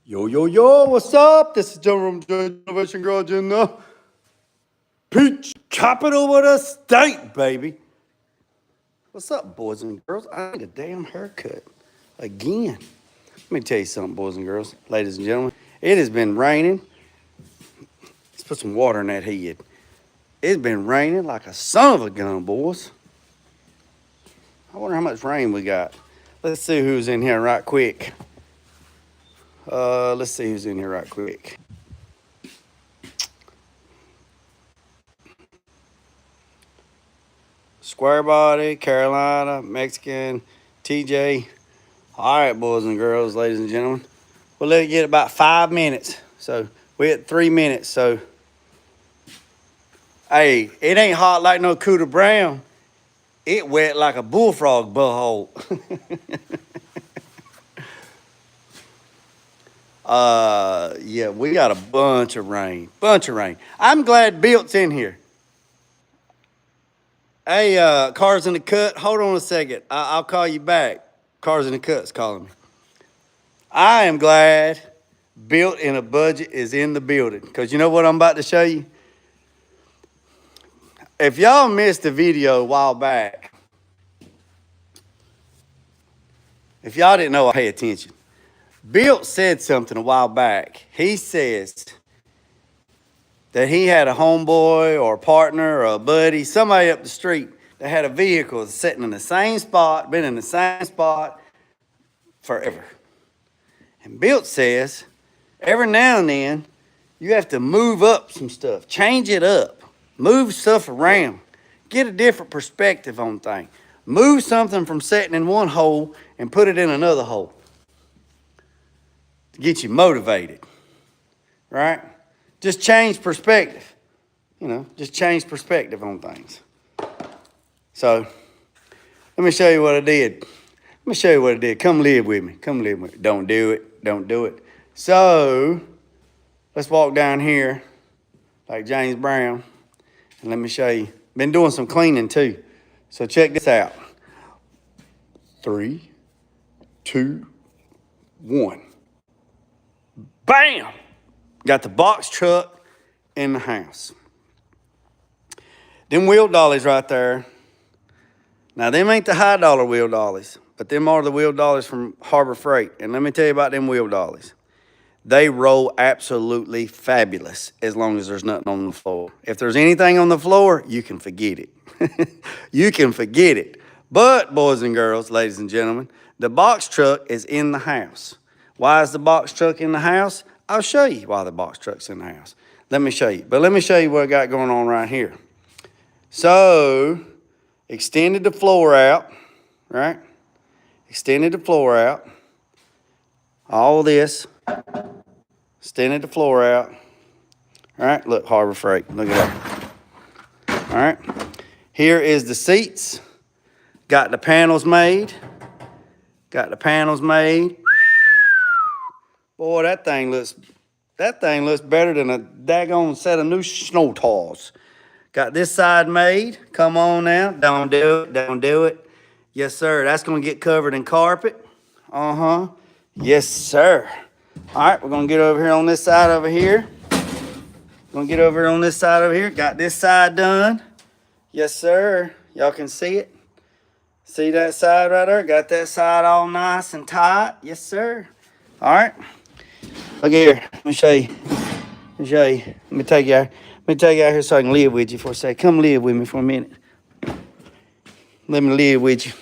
Yo, yo, yo, what's up? This is General Innovation Garage in the Peach Capital of the state, baby. What's up, boys and girls? I need a damn haircut. Again. Let me tell you something, boys and girls, ladies and gentlemen. It has been raining. Let's put some water in that head. It's been raining like a son of a gun, boys. I wonder how much rain we got. Let's see who's in here right quick. Let's see who's in here right quick. Square Body, Carolina, Mexican, TJ. All right, boys and girls, ladies and gentlemen. We'll let it get about 5 minutes. So we're at 3 minutes. So, hey, it ain't hot like no Cooter Brown. It wet like a bullfrog butthole. Yeah, we got a bunch of rain. I'm glad Bilt's in here. Hey, Cars in the Cut, hold on a second. I'll call you back. Cars in the Cut's calling me. I am glad Built in a Budget is in the building. Because you know what I'm about to show you? If y'all missed the video a while back, if y'all didn't know, pay attention. Built said something a while back. He says that he had a homeboy or a partner or a buddy, somebody up the street that had a vehicle sitting in the same spot, been in the same spot forever. And Built says, every now and then, you have to move up some stuff, change it up, move stuff around, get a different perspective on things. Move something from sitting in one hole and put it in another hole to get you motivated, right? Just change perspective, just change perspective on things. So, let me show you what I did. Come live with me. Don't do it. So, let's walk down here like James Brown, and let me show you. Been doing some cleaning too. So check this out. 3, 2, 1. Bam! Got the box truck in the house. Them wheel dollies right there. Now, them ain't the high dollar wheel dollies, but them are the wheel dollies from Harbor Freight. And let me tell you about them wheel dollies. They roll absolutely fabulous as long as there's nothing on the floor. If there's anything on the floor, you can forget it. You can forget it. But, boys and girls, ladies and gentlemen, the box truck is in the house. Why is the box truck in the house? I'll show you why the box truck's in the house. Let me show you. But let me show you what I got going on right here. So, extended the floor out, right? Extended the floor out. All this. Extended the floor out. All right, look, Harbor Freight. Look at that. All right. Here is the seats. Got the panels made. Boy, that thing looks better than a daggone set of new snow tires. Got this side made. Come on now. Don't do it. Yes, sir. That's going to get covered in carpet. Uh-huh. Yes, sir. All right, we're going to get over here on this side over here. Got this side done. Yes, sir. Y'all can see it. See that side right there? Got that side all nice and tight. Yes, sir. All right. Look here. Let me show you. Let me take you out here so I can live with you for a second. Come live with me for a minute. Let me live with you.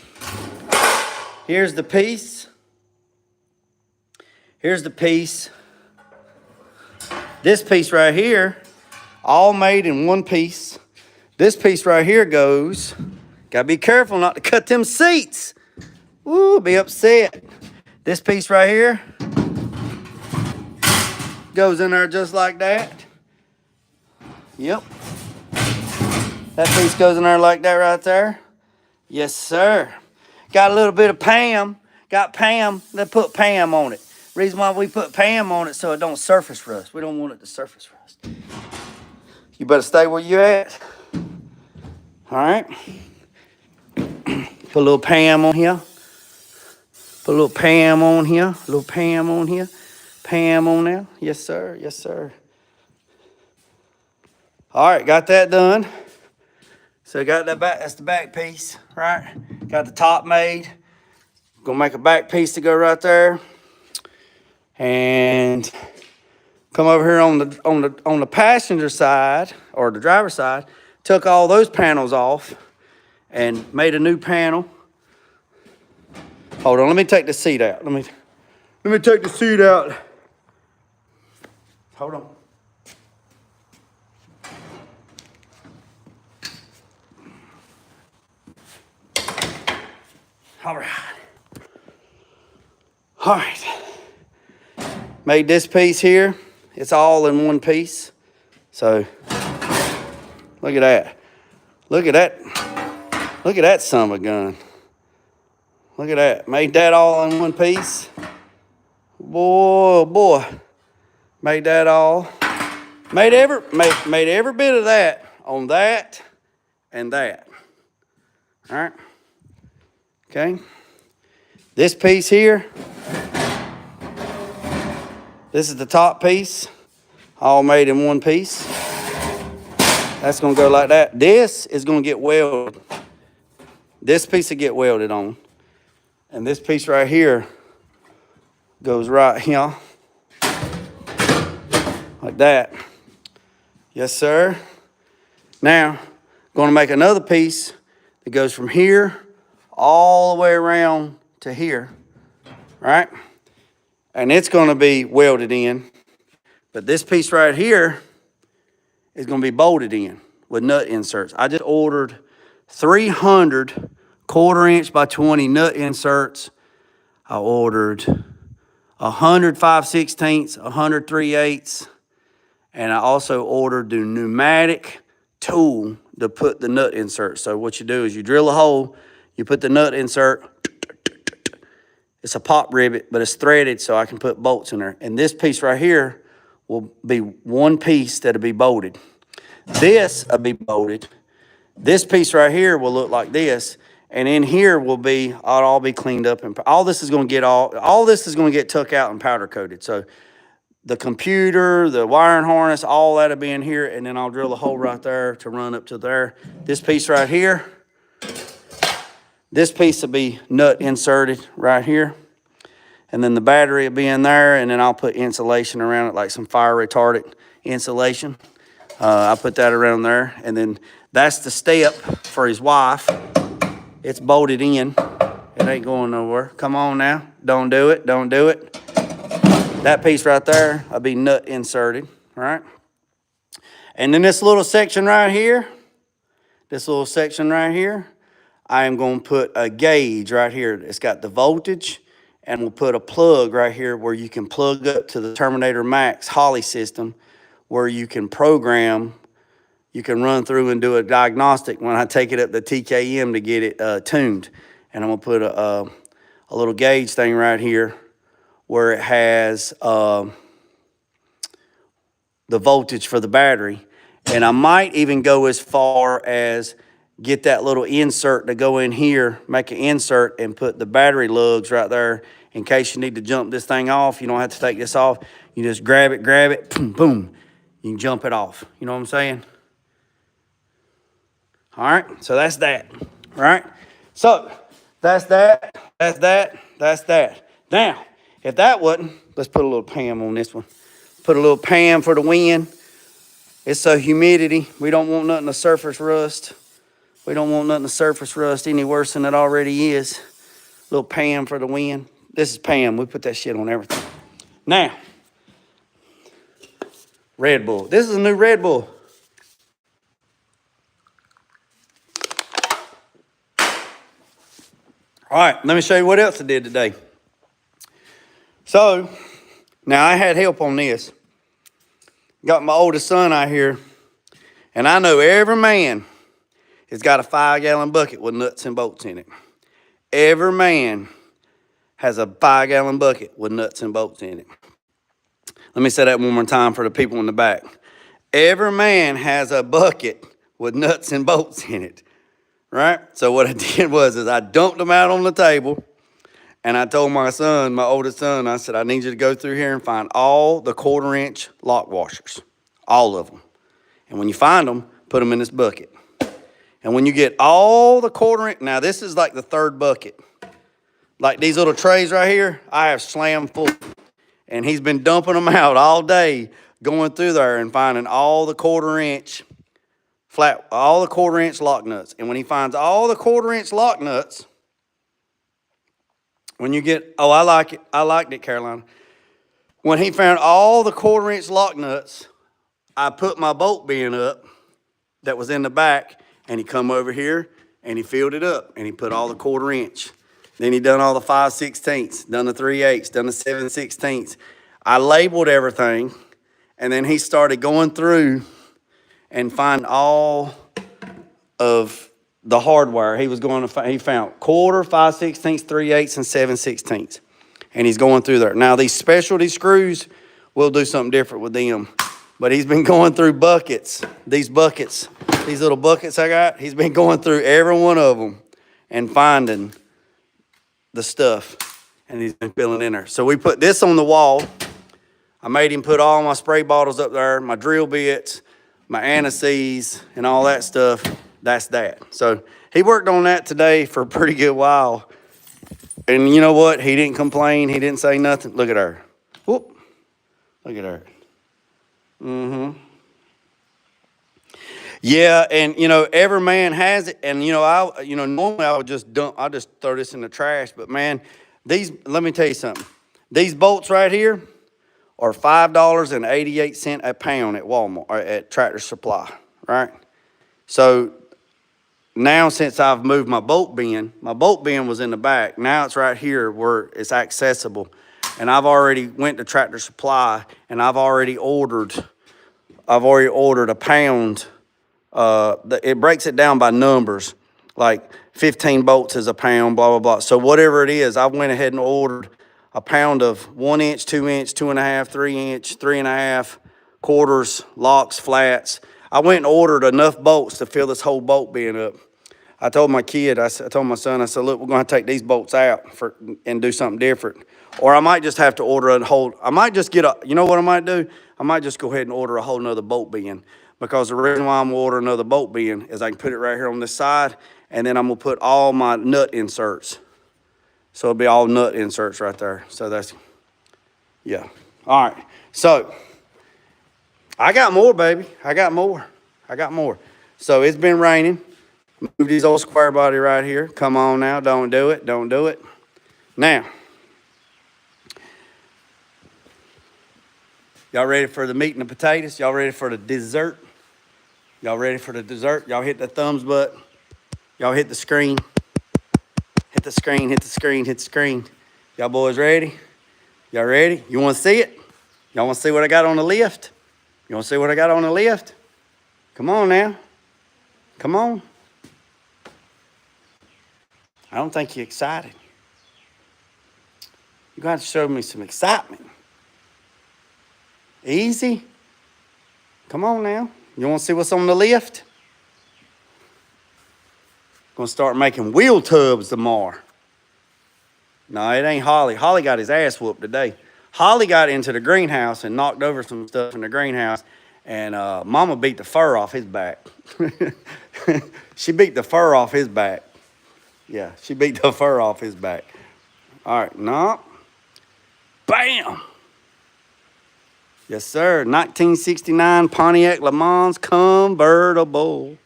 Here's the piece. This piece right here, all made in one piece. This piece right here goes. Gotta be careful not to cut them seats. Ooh, be upset. This piece right here goes in there just like that. Yep. That piece goes in there like that right there. Yes, sir. Got a little bit of Pam. Got Pam. Let's put Pam on it. Reason why we put Pam on it so it don't surface rust. We don't want it to surface rust. You better stay where you at. All right. Put a little Pam on here. Pam on now. Yes, sir. Yes, sir. All right, got that done. So got that back, that's the back piece, right? Got the top made. Gonna make a back piece to go right there. And come over here on the passenger side or the driver's side, took all those panels off and made a new panel. Hold on, let me take the seat out. Let me take the seat out. Hold on. All right. All right. Made this piece here. It's all in one piece. So look at that. Look at that. Look at that son of a gun. Look at that. Made that all in one piece. Boy. Made that all. Made every bit of that on that and that. All right. Okay. This piece here. This is the top piece. All made in one piece. That's going to go like that. This is going to get welded. This piece will get welded on. And this piece right here goes right here. Like that. Yes, sir. Now, going to make another piece that goes from here all the way around to here. Right? And it's going to be welded in. But this piece right here is going to be bolted in with nut inserts. I just ordered 300 1/4" by 20 nut inserts. I ordered 100 5/16, 100 3/8, and I also ordered the pneumatic tool to put the nut insert. So what you do is you drill a hole, you put the nut insert. It's a pop rivet, but it's threaded so I can put bolts in there. And this piece right here will be one piece that'll be bolted. This will be bolted. This piece right here will look like this. And in here will be, it'll all be cleaned up. And all this is going to get all this is going to get took out and powder coated. So the computer, the wiring harness, all that'll be in here. And then I'll drill a hole right there to run up to there. This piece right here, this piece will be nut inserted right here. And then the battery will be in there. And then I'll put insulation around it, like some fire retardant insulation. I'll put that around there. And then that's the step for his wife. It's bolted in. It ain't going nowhere. Come on now. Don't do it. Don't do it. That piece right there will be nut inserted, right? And then this little section right here, I am going to put a gauge right here. It's got the voltage, and we'll put a plug right here where you can plug up to the Terminator Max Holly system where you can program, you can run through and do a diagnostic when I take it up to TKM to get it tuned. And I'm going to put a little gauge thing right here where it has the voltage for the battery. And I might even go as far as get that little insert to go in here, make an insert and put the battery lugs right there in case you need to jump this thing off. You don't have to take this off. You just grab it, boom, boom. You can jump it off. You know what I'm saying? All right, so that's that, right? So that's that. Now, if that wasn't, let's put a little Pam on this one. Put a little Pam for the wind. It's so humidity. We don't want nothing to surface rust. We don't want nothing to surface rust any worse than it already is. A little Pam for the wind. This is Pam. We put that shit on everything. Now, Red Bull. This is a new Red Bull. All right, let me show you what else I did today. So, now I had help on this. Got my oldest son out here, and I know every man has got a 5-gallon bucket with nuts and bolts in it. Every man has a 5-gallon bucket with nuts and bolts in it. Let me say that one more time for the people in the back. Every man has a bucket with nuts and bolts in it, right? So what I did was I dumped them out on the table, And I told my son, my oldest son, I said, I need you to go through here and find all the 1/4-inch lock washers, all of them. And when you find them, put them in this bucket. And when you get all the 1/4-inch, now this is like the third bucket. Like these little trays right here, I have slammed full. And he's been dumping them out all day, going through there and finding all the 1/4-inch all the 1/4-inch lock nuts. And when he finds all the 1/4-inch lock nuts, when you get, oh, I like it. I liked it, Carolina. When he found all the 1/4-inch lock nuts, I put my bolt bin up that was in the back, and he come over here and he filled it up and he put all the 1/4-inch. Then he done all the 5/16, done the 3/8, done the 7/16. I labeled everything, and then he started going through and finding all of the hardwire. He was going to he found 1/4, 5/16, 3/8, and 7/16. And he's going through there. Now these specialty screws, we'll do something different with them. But he's been going through buckets, these little buckets I got. He's been going through every one of them and finding the stuff, and he's been filling in there. So we put this on the wall. I made him put all my spray bottles up there, my drill bits, my anti-seize, and all that stuff. That's that. So he worked on that today for a pretty good while. And you know what? He didn't complain. He didn't say nothing. Look at her. Whoop. Look at her. Yeah, and you know, every man has it. And normally I would just I'll just throw this in the trash. But man, let me tell you something. These bolts right here are $5.88 a pound at Walmart or at Tractor Supply, right? So now since I've moved my bolt bin was in the back. Now it's right here where it's accessible. And I've already went to Tractor Supply and I've already ordered a pound. It breaks it down by numbers, like 15 bolts is a pound, blah, blah, blah. So whatever it is, I went ahead and ordered a pound of 1-inch, 2-inch, 2.5, 3-inch, 3.5, quarters, locks, flats. I went and ordered enough bolts to fill this whole bolt bin up. I told my kid, I told my son, I said, look, we're going to take these bolts out and do something different. Or I might just have to order I might just you know what I might do? I might just go ahead and order a whole nother bolt bin. Because the reason why I'm going to order another bolt bin is I can put it right here on this side, and then I'm going to put all my nut inserts. So it'll be all nut inserts right there. So that's, yeah. All right. So I got more, baby. I got more. So it's been raining. Move these old square body right here. Come on now. Don't do it. Don't do it. Now, y'all ready for the meat and the potatoes? Y'all ready for the dessert? Y'all ready for the dessert? Y'all hit the thumbs button. Y'all hit the screen. Hit the screen, hit the screen, hit the screen. Y'all boys ready? Y'all ready? You want to see it? Y'all want to see what I got on the lift? You want to see what I got on the lift? Come on now. Come on. I don't think you're excited. You're going to have to show me some excitement. Easy. Come on now. You want to see what's on the lift? Going to start making wheel tubs tomorrow. No, it ain't Holly. Holly got his ass whooped today. Holly got into the greenhouse and knocked over some stuff in the greenhouse, and Mama beat the fur off his back. She beat the fur off his back. Yeah, she beat the fur off his back. All right, no. Bam! Yes, sir. 1969 Pontiac LeMans Convertible.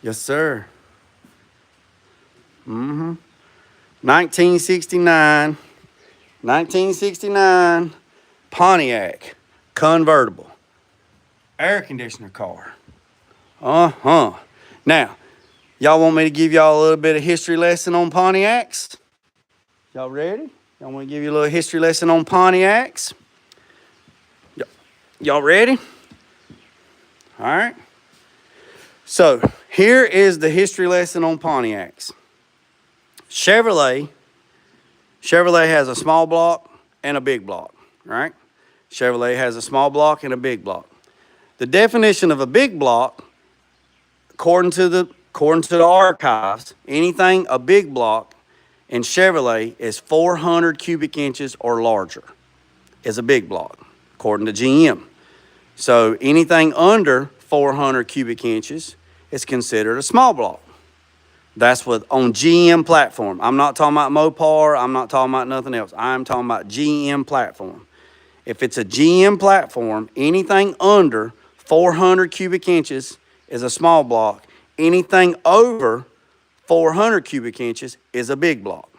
Yes, sir. 1969 Pontiac Convertible. Air conditioner car. Now, y'all want me to give y'all a little bit of history lesson on Pontiacs? Y'all ready? Y'all want to give you a little history lesson on Pontiacs? Y'all ready? All right. So here is the history lesson on Pontiacs. Chevrolet has a small block and a big block, right? Chevrolet has a small block and a big block. The definition of a big block, according to the according to the archives, anything a big block in Chevrolet is 400 cubic inches or larger is a big block, according to GM. So anything under 400 cubic inches is considered a small block. That's what on GM platform. I'm not talking about Mopar. I'm not talking about nothing else. I'm talking about GM platform. If it's a GM platform, anything under 400 cubic inches is a small block. Anything over 400 cubic inches is a big block.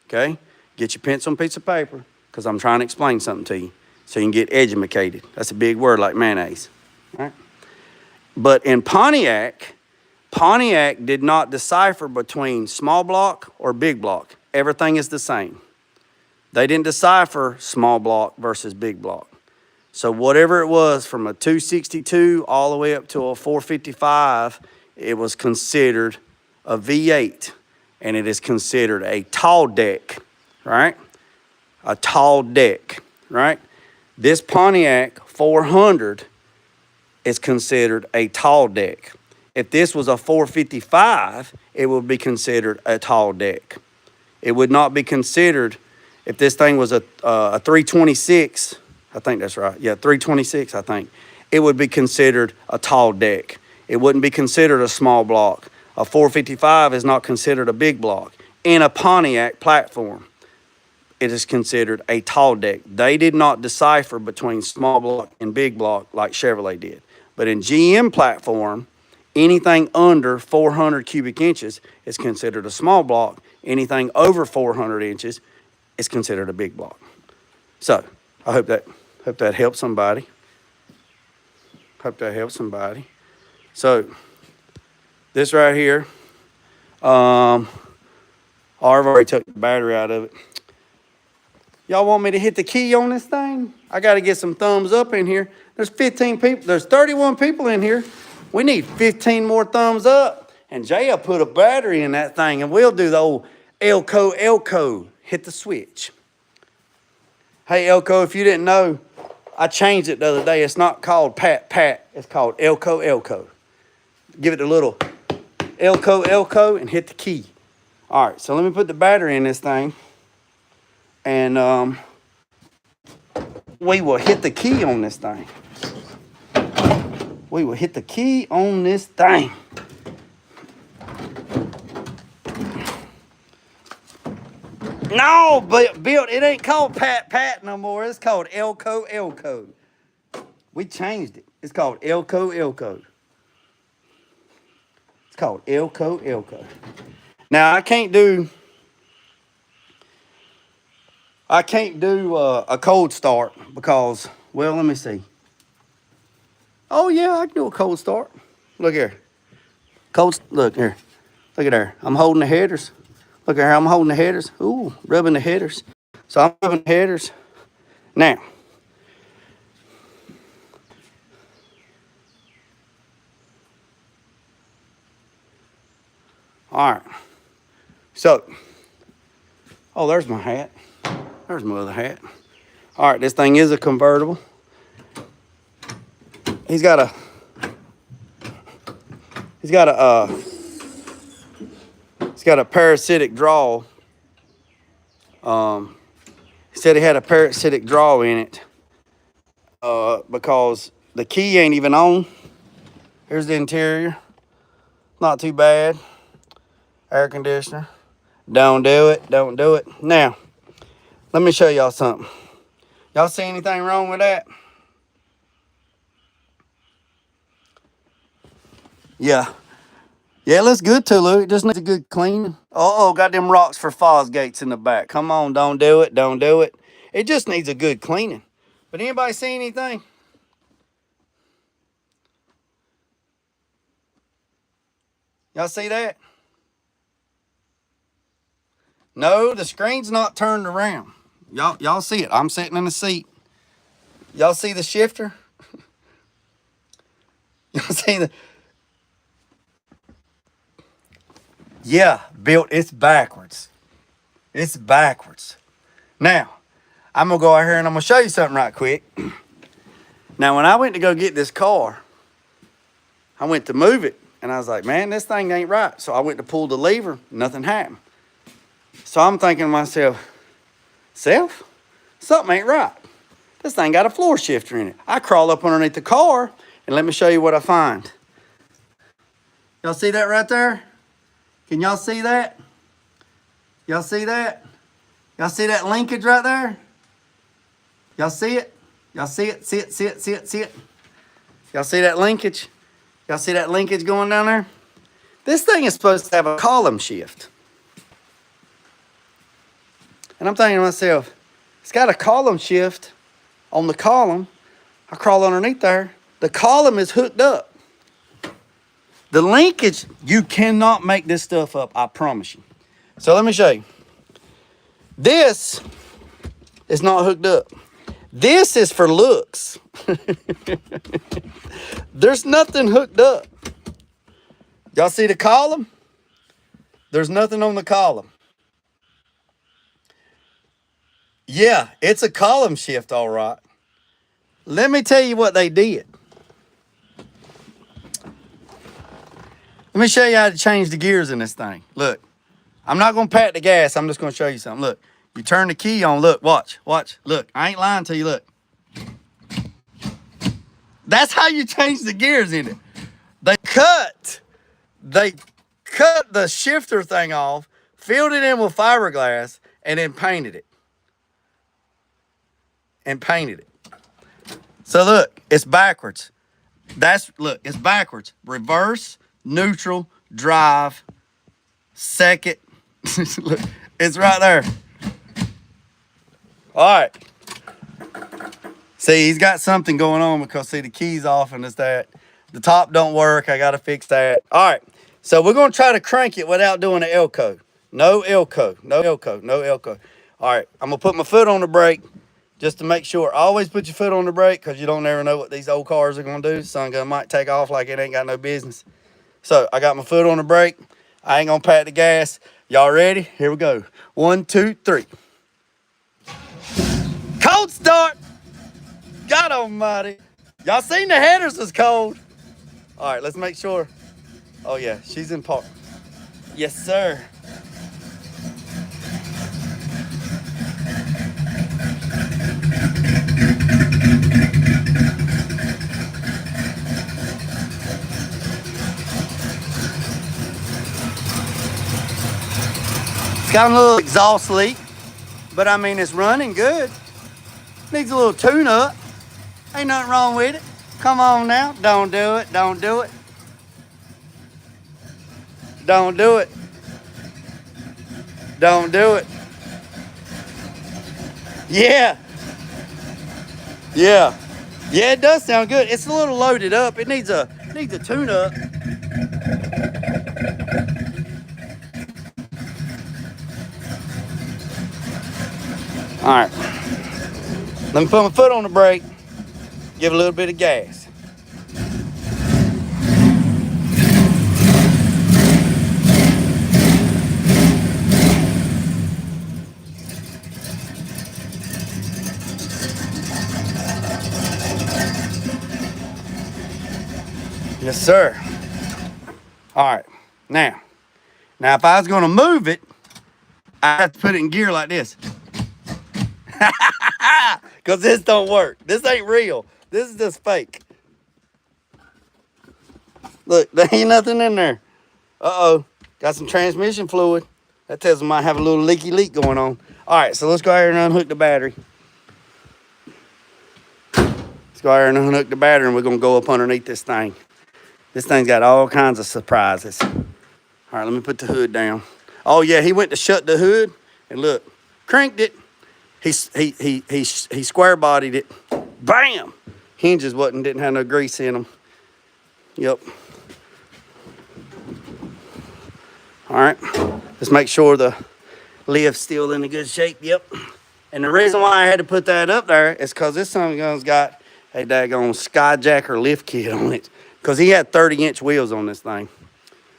Okay? Get your pencil and piece of paper because I'm trying to explain something to you so you can get educated. That's a big word like mayonnaise. All right? But in Pontiac did not decipher between small block or big block. Everything is the same. They didn't decipher small block versus big block. So whatever it was from a 262 all the way up to a 455, it was considered a V8, and it is considered a tall deck, right? A tall deck, right? This Pontiac 400 is considered a tall deck. If this was a 455, it would be considered a tall deck. It would not be considered, if this thing was a 326, I think that's right. Yeah, 326, I think. It would be considered a tall deck. It wouldn't be considered a small block. A 455 is not considered a big block. In a Pontiac platform, it is considered a tall deck. They did not decipher between small block and big block like Chevrolet did. But in GM platform, anything under 400 cubic inches is considered a small block. Anything over 400 inches is considered a big block. So I hope that helps somebody. Hope that helps somebody. So this right here, I've already took the battery out of it. Y'all want me to hit the key on this thing? I got to get some thumbs up in here. There's 15 people. There's 31 people in here. We need 15 more thumbs up. And Jay will put a battery in that thing, and we'll do the old Elko. Hit the switch. Hey, Elko, if you didn't know, I changed it the other day. It's not called Pat. It's called Elko. Give it a little Elko, and hit the key. All right, so let me put the battery in this thing. And we will hit the key on this thing. We will hit the key on this thing. No, but Bill, it ain't called Pat no more. It's called Elko. We changed it. It's called Elko. It's called Elko. Now I can't do a cold start because, well, let me see. Oh yeah, I can do a cold start. Look here. Look here. Look at there. I'm holding the headers. Look here, I'm holding the headers. Ooh, rubbing the headers. So I'm rubbing the headers. Now, all right. So, oh, there's my hat. There's my other hat. All right, this thing is a convertible. He's got a parasitic draw. He said he had a parasitic draw in it because the key ain't even on. Here's the interior. Not too bad. Air conditioner. Don't do it. Now, let me show y'all something. Y'all see anything wrong with that? Yeah. Yeah, it looks good too, Lou. It just needs a good cleaning. Oh, got them rocks for fuzz gates in the back. Come on, don't do it. It just needs a good cleaning. But anybody see anything? Y'all see that? No, the screen's not turned around. Y'all see it. I'm sitting in the seat. Y'all see the shifter? Y'all see the... Yeah, built, it's backwards. Now, I'm going to go out here and I'm going to show you something right quick. Now, when I went to go get this car, I went to move it And I was like, man, this thing ain't right. So I went to pull the lever, nothing happened. So I'm thinking to myself, something ain't right. This thing got a floor shifter in it. I crawl up underneath the car, and let me show you what I find. Y'all see that right there? Can y'all see that? Y'all see that? Y'all see that linkage right there? Y'all see it? Y'all see it? See it? See it? See it? See it? Y'all see that linkage? Y'all see that linkage going down there? This thing is supposed to have a column shift. And I'm thinking to myself, it's got a column shift on the column. I crawl underneath there. The column is hooked up. The linkage, you cannot make this stuff up, I promise you. So let me show you. This is not hooked up. This is for looks. There's nothing hooked up. Y'all see the column? There's nothing on the column. Yeah, it's a column shift, all right. Let me tell you what they did. Let me show you how to change the gears in this thing. Look, I'm not going to pat the gas. I'm just going to show you something. Look, you turn the key on. Look, watch. Look, I ain't lying to you. Look. That's how you change the gears in it. They cut the shifter thing off, filled it in with fiberglass, and then painted it. So look, it's backwards. Look, it's backwards. Reverse, neutral, drive, second. Look, it's right there. All right. See, he's got something going on because, see, the key's off and it's that. The top don't work. I got to fix that. All right. So we're going to try to crank it without doing an elco. No elco. No elco. No elco. All right. I'm going to put my foot on the brake just to make sure. Always put your foot on the brake because you don't never know what these old cars are going to do. Sun gun might take off like it ain't got no business. So I got my foot on the brake. I ain't going to pat the gas. Y'all ready? Here we go. 1, 2, 3. Cold start. God almighty. Y'all seen the headers is cold. All right, let's make sure. Oh, yeah, she's in park. Yes, sir. It's got a little exhaust leak, but I mean, it's running good. Needs a little tune-up. Ain't nothing wrong with it. Come on now. Don't do it. Don't do it. Don't do it. Don't do it. Yeah. Yeah. Yeah, it does sound good. It's a little loaded up. It needs a tune-up. All right. Let me put my foot on the brake. Give a little bit of gas. Yes, sir. All right. Now if I was going to move it, I have to put it in gear like this. Because this don't work. This ain't real. This is just fake. Look, there ain't nothing in there. Uh-oh. Got some transmission fluid. That tells me I might have a little leaky leak going on. All right, so let's go ahead and unhook the battery. Let's go ahead and unhook the battery, and we're going to go up underneath this thing. This thing's got all kinds of surprises. All right, let me put the hood down. Oh, yeah, he went to shut the hood, and look, cranked it. He square-bodied it. Bam! Hinges didn't have no grease in them. Yep. All right, let's make sure the lift's still in a good shape. Yep. And the reason why I had to put that up there is because this gun's got a daggone Skyjacker lift kit on it, because he had 30-inch wheels on this thing.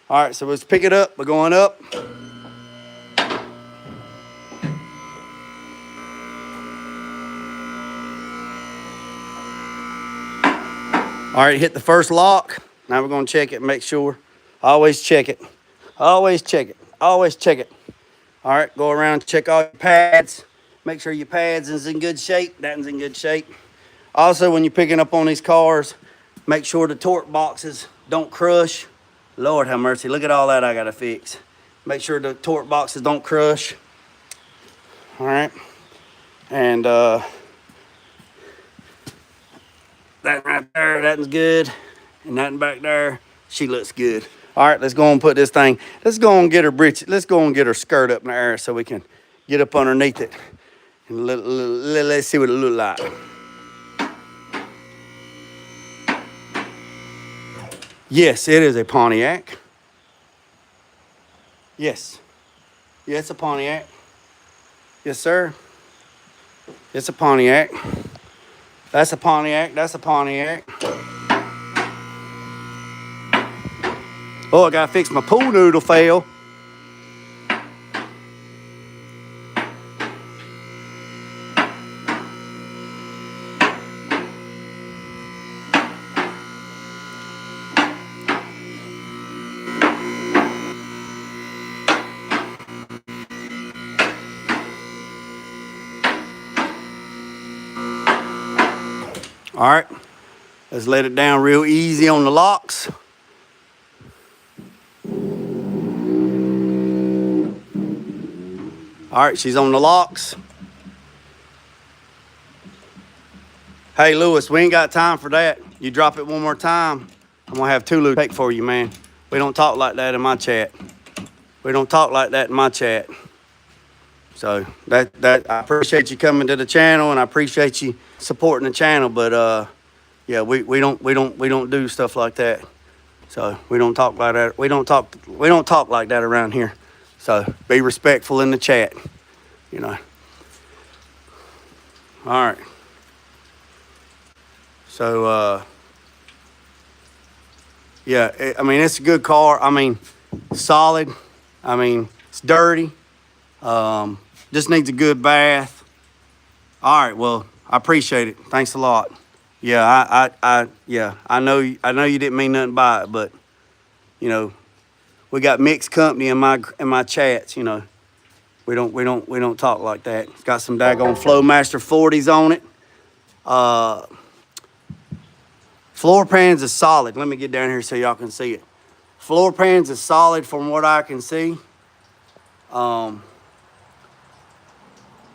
All right, so let's pick it up. We're going up. All right, hit the first lock. Now we're going to check it and make sure Always check it. Always check it. Always check it. All right, go around, check all your pads. Make sure your pads is in good shape. That one's in good shape. Also, when you're picking up on these cars, make sure the torque boxes don't crush. Lord have mercy, look at all that I gotta fix. Make sure the torque boxes don't crush. All right, and that right there, that one's good. And nothing back there, she looks good. All right, let's go and put this thing, let's go and get her britches, let's go and get her skirt up in the air so we can get up underneath it. And let's see what it look like. Yes, it is a Pontiac. Yes. Yeah, it's a Pontiac. Yes, sir. It's a Pontiac. That's a Pontiac. That's a Pontiac. Oh, I gotta fix my pool noodle fail. All right, let's let it down real easy on the locks. All right, she's on the locks. Hey, Lewis, we ain't got time for that. You drop it one more time, I'm gonna have Tulu take for you, man. We don't talk like that in my chat. We don't talk like that in my chat. So that I appreciate you coming to the channel, and I appreciate you supporting the channel. But yeah, we don't do stuff like that. So we don't talk like that. We don't talk like that around here. So be respectful in the chat, you know. All right. So yeah, I mean, it's a good car. I mean, solid. I mean, it's dirty. Just needs a good bath. All right, well, I appreciate it. Thanks a lot. Yeah, I know you didn't mean nothing by it, but you know, we got mixed company in my chats. You know, we don't talk like that. It's got some daggone Flowmaster 40s on it. Floor pans is solid. Let me get down here so y'all can see it. Floor pans is solid from what I can see.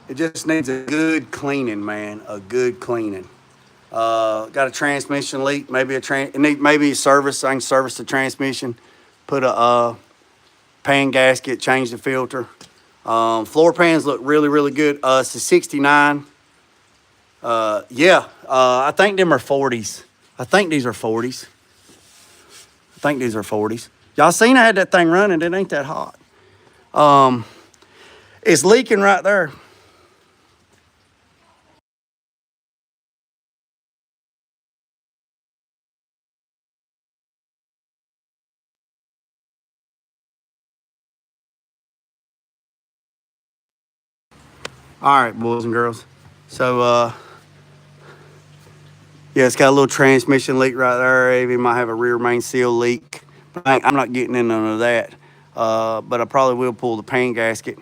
It just needs a good cleaning, man. A good cleaning. Got a transmission leak. Maybe a service. I can service the transmission. Put a pan gasket. Change the filter. Floor pans look really, really good. It's a 69. Yeah. I think them are 40s. I think these are 40s. Y'all seen I had that thing running. It ain't that hot. It's leaking right there. All right, boys and girls. So, yeah, it's got a little transmission leak right there. It might have a rear main seal leak. I'm not getting into none of that. But I probably will pull the pan gasket,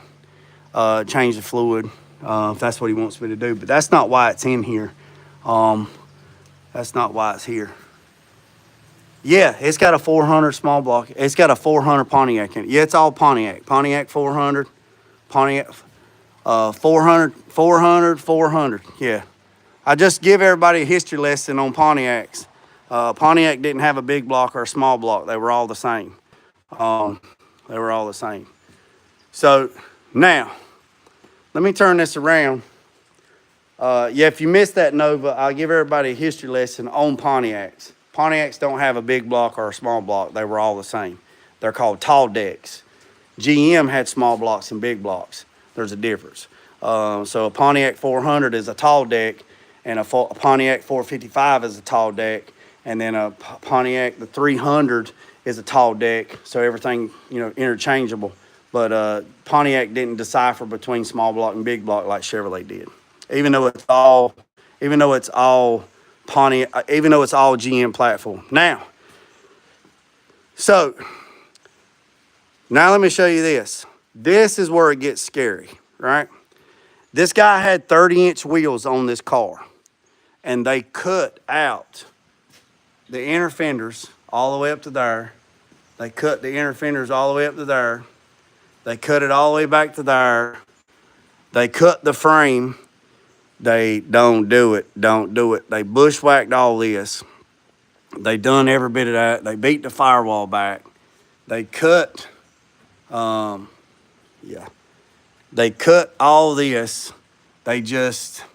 change the fluid, if that's what he wants me to do. But that's not why it's in here. That's not why it's here. Yeah, it's got a 400 small block. It's got a 400 Pontiac in it. Yeah, it's all Pontiac. Pontiac 400, Pontiac 400. Yeah. I just give everybody a history lesson on Pontiacs. Pontiac didn't have a big block or a small block. They were all the same. So now, let me turn this around. Yeah, if you missed that Nova, I'll give everybody a history lesson on Pontiacs. Pontiacs don't have a big block or a small block. They were all the same. They're called tall decks. GM had small blocks and big blocks. There's a difference. So a Pontiac 400 is a tall deck, and a Pontiac 455 is a tall deck, and then a Pontiac the 300 is a tall deck. So everything, you know, interchangeable. But Pontiac didn't decipher between small block and big block like Chevrolet did. Even though it's all Pontiac, even though it's all GM platform. Now, so Now let me show you this. This is where it gets scary, right? This guy had 30-inch wheels on this car, and they cut out the inner fenders all the way up to there. They cut the inner fenders all the way up to there. They cut it all the way back to there. They cut the frame. They don't do it. They bushwhacked all this. They done every bit of that. They beat the firewall back. They cut, They cut all this. They just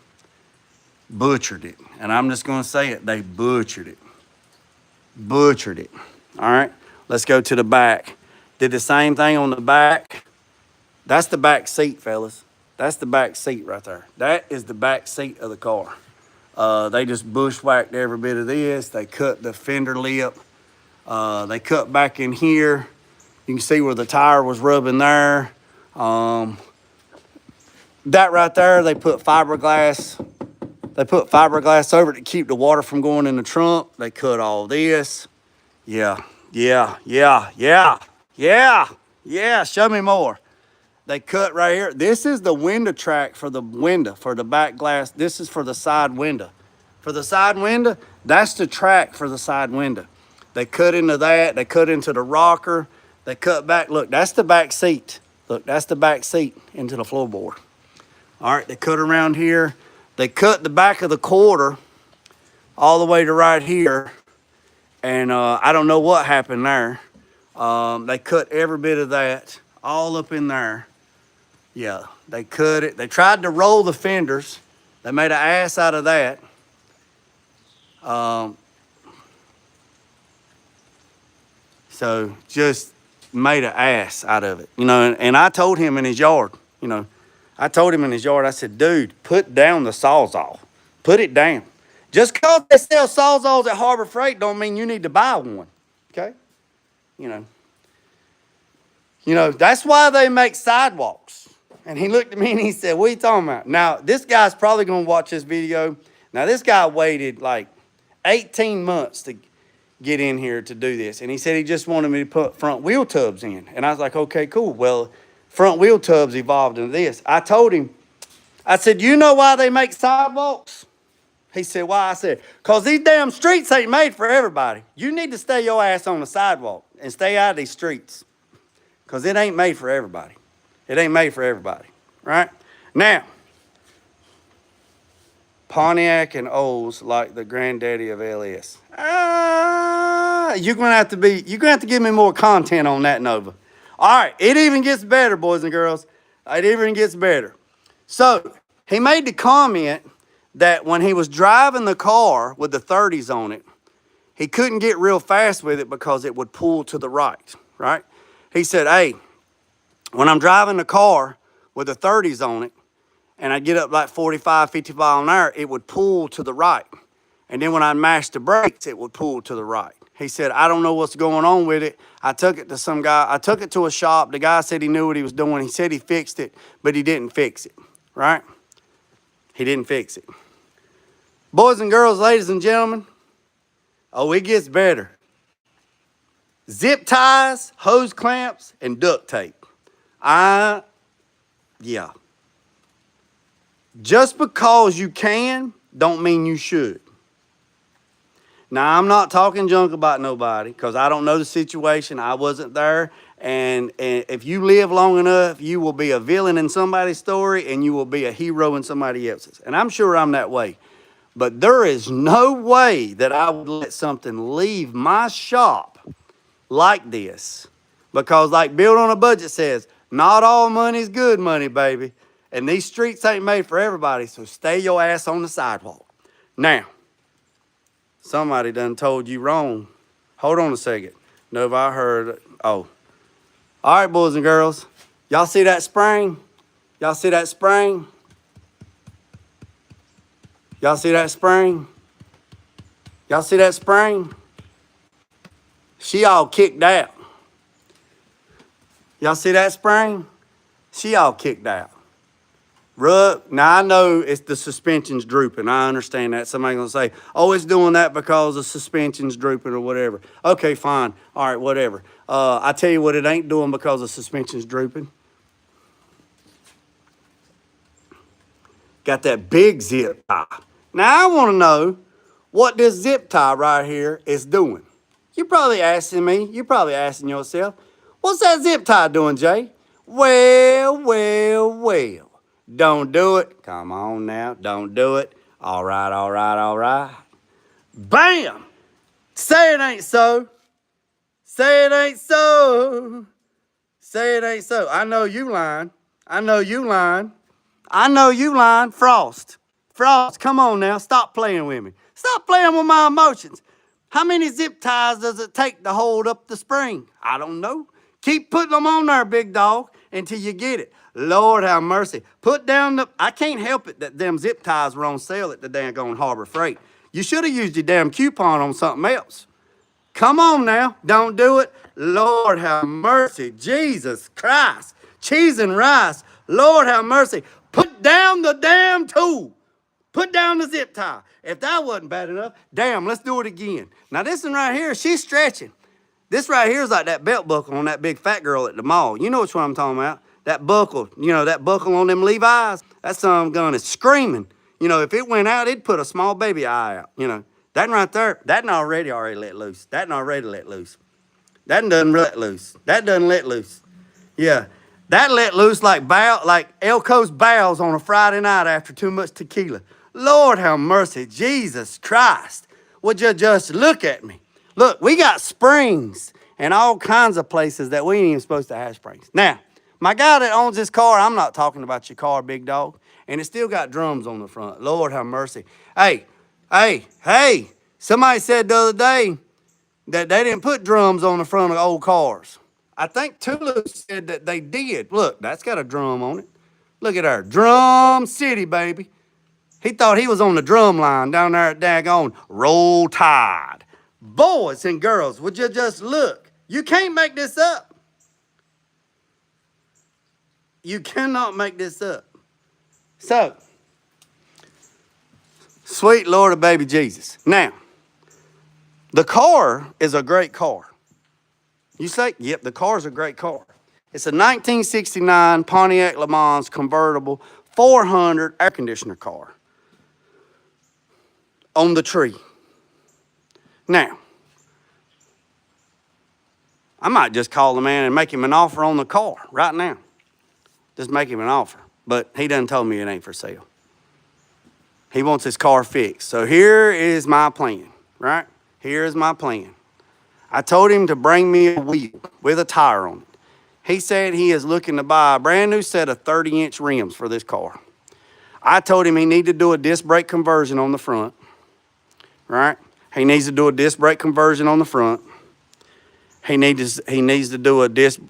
butchered it. And I'm just going to say it. They butchered it. Butchered it. All right. Let's go to the back. Did the same thing on the back. That's the back seat, fellas. That's the back seat right there. That is the back seat of the car. They just bushwhacked every bit of this. They cut the fender lip. They cut back in here. You can see where the tire was rubbing there. That right there, they put fiberglass. They put fiberglass over it to keep the water from going in the trunk. They cut all this. Yeah. Show me more. They cut right here. This is the window track for the window, for the back glass. This is for the side window. For the side window, that's the track for the side window. They cut into that. They cut into the rocker. They cut back. Look, that's the back seat. Look, that's the back seat into the floorboard. All right, they cut around here. They cut the back of the quarter all the way to right here. And I don't know what happened there. They cut every bit of that all up in there. Yeah, they cut it. They tried to roll the fenders. They made an ass out of that. So just made an ass out of it. You know, and I told him in his yard, I said, dude, put down the Sawzall. Put it down. Just because they sell Sawzalls at Harbor Freight don't mean you need to buy one, okay? You know, that's why they make sidewalks. And he looked at me and he said, what are you talking about? Now, this guy's probably going to watch this video. Now, this guy waited like 18 months to get in here to do this. And he said he just wanted me to put front wheel tubs in. And I was like, okay, cool. Well, front wheel tubs evolved into this. I told him, I said, you know why they make sidewalks? He said, why? I said, because these damn streets ain't made for everybody. You need to stay your ass on the sidewalk and stay out of these streets. Because it ain't made for everybody. It ain't made for everybody, right? Now, Pontiac and Olds like the granddaddy of LS. You're gonna have to give me more content on that, Nova. All right, it even gets better, boys and girls. It even gets better. So he made the comment that when he was driving the car with the 30s on it, he couldn't get real fast with it because it would pull to the right, right? He said, hey, when I'm driving the car with the 30s on it, and I get up like 45, 55 mile an hour, it would pull to the right. And then when I mashed the brakes, it would pull to the right. He said, I don't know what's going on with it. I took it to some guy. I took it to a shop. The guy said he knew what he was doing. He said he fixed it, but he didn't fix it, right? He didn't fix it. Boys and girls, ladies and gentlemen, oh, it gets better. Zip ties, hose clamps, and duct tape. Yeah. Just because you can, don't mean you should. Now, I'm not talking junk about nobody because I don't know the situation. I wasn't there. And if you live long enough, you will be a villain in somebody's story and you will be a hero in somebody else's. And I'm sure I'm that way. But there is no way that I would let something leave my shop like this. Because like Build on a Budget says, not all money's good money, baby. And these streets ain't made for everybody, so stay your ass on the sidewalk. Now, somebody done told you wrong. Hold on a second. No, if I heard, oh. All right, boys and girls. Y'all see that spring? Y'all see that spring? Y'all see that spring? Y'all see that spring? She all kicked out. Y'all see that spring? She all kicked out. Now I know it's the suspension's drooping. I understand that. Somebody's gonna say, "Oh, it's doing that because the suspension's drooping or whatever." Okay, fine. All right, whatever. I tell you what, it ain't doing because the suspension's drooping. Got that big zip tie. Now I want to know what this zip tie right here is doing. You're probably asking me. You're probably asking yourself, "What's that zip tie doing, Jay?" Well. Don't do it. Come on now. Don't do it. All right. Bam! Say it ain't so. Say it ain't so. Say it ain't so. I know you lying. I know you lying. Frost. Frost, come on now. Stop playing with me. Stop playing with my emotions. How many zip ties does it take to hold up the spring? I don't know. Keep putting them on there, big dog, until you get it. Lord have mercy. Put down I can't help it that them zip ties were on sale at the daggone Harbor Freight. You should have used your damn coupon on something else. Come on now. Don't do it. Lord have mercy. Jesus Christ. Cheese and rice. Lord have mercy. Put down the damn tool. Put down the zip tie. If that wasn't bad enough, damn, let's do it again. Now this one right here, she's stretching. This right here is like that belt buckle on that big fat girl at the mall. You know which one I'm talking about. That buckle, that buckle on them Levi's. That son of a gun is screaming. If it went out, it'd put a small baby eye out. That right there, that already let loose. That already let loose. That doesn't let loose. That doesn't let loose. Yeah. That let loose like Elko's bowels on a Friday night after too much tequila. Lord have mercy, Jesus Christ. Would you just look at me? Look, we got springs and all kinds of places that we ain't even supposed to have springs. Now, my guy that owns this car, I'm not talking about your car, big dog, and it still got drums on the front. Lord have mercy. Hey, somebody said the other day that they didn't put drums on the front of old cars. I think Tulu said that they did. Look, that's got a drum on it. Look at her. Drum City, baby. He thought he was on the drum line down there at daggone Roll Tide. Boys and girls, would you just look? You can't make this up. You cannot make this up. So, sweet Lord of baby Jesus. Now, the car is a great car. You say, yep, the car's a great car. It's a 1969 Pontiac LeMans convertible 400 air conditioner car on the tree. Now, I might just call the man and make him an offer on the car right now. Just make him an offer. But he done told me it ain't for sale. He wants his car fixed. So here is my plan, right? Here is my plan. I told him to bring me a wheel with a tire on it. He said he is looking to buy a brand new set of 30-inch rims for this car. I told him he needed to do a disc brake conversion on the front, right? He needs to do a disc brake conversion on the front. He needs to do a disc.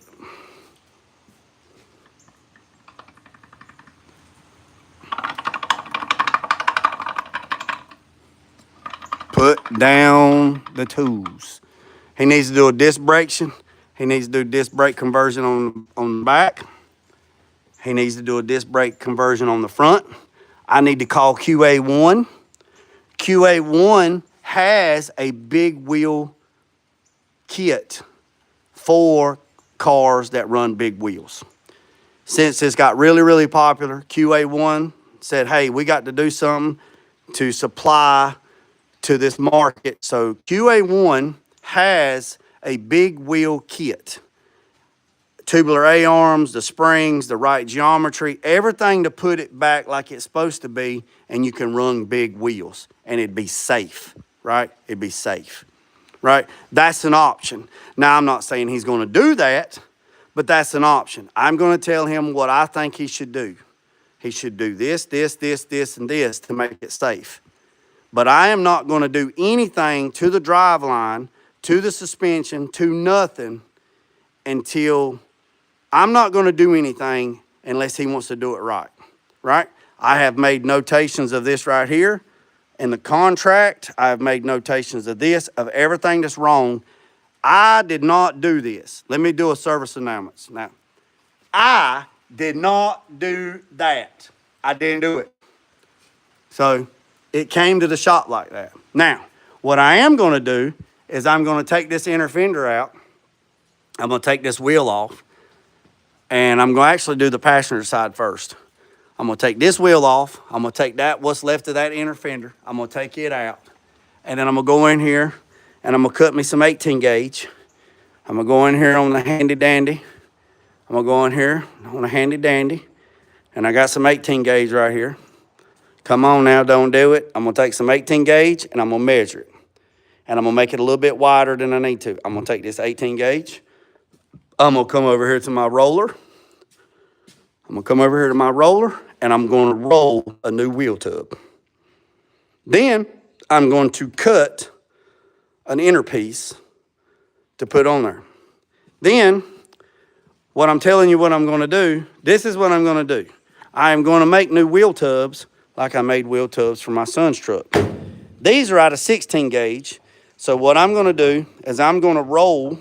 Put down the tools. He needs to do a disc brake. He needs to do disc brake conversion on the back. He needs to do a disc brake conversion on the front. I need to call QA1. QA1 has a big wheel kit for cars that run big wheels. Since it's got really, really popular, QA1 said, hey, we got to do something to supply to this market. So QA1 has a big wheel kit. Tubular A-arms, the springs, the right geometry, everything to put it back like it's supposed to be, and you can run big wheels, and it'd be safe, right? It'd be safe, right? That's an option. Now, I'm not saying he's going to do that, but that's an option. I'm going to tell him what I think he should do. He should do this, and this to make it safe. But I am not going to do anything to the driveline, to the suspension, to nothing until I'm not going to do anything unless he wants to do it right, right? I have made notations of this right here in the contract. I have made notations of this, of everything that's wrong. I did not do this. Let me do a service announcement. Now, I did not do that. I didn't do it. So it came to the shop like that. Now, what I am going to do is I'm going to take this inner fender out. I'm going to take this wheel off. And I'm going to actually do the passenger side first. I'm going to take this wheel off. I'm going to take that, what's left of that inner fender. I'm going to take it out. And then I'm going to go in here and I'm going to cut me some 18 gauge. I'm going to go in here on the handy dandy. I'm going to go in here on the handy dandy. And I got some 18 gauge right here. Come on now, don't do it. I'm going to take some 18 gauge and I'm going to measure it. And I'm going to make it a little bit wider than I need to. I'm going to take this 18 gauge. I'm going to come over here to my roller. I'm going to come over here to my roller and I'm going to roll a new wheel tub. Then I'm going to cut an inner piece to put on there. Then what I'm telling you what I'm going to do, this is what I'm going to do. I am going to make new wheel tubs like I made wheel tubs for my son's truck. These are out of 16 gauge. So what I'm going to do is I'm going to roll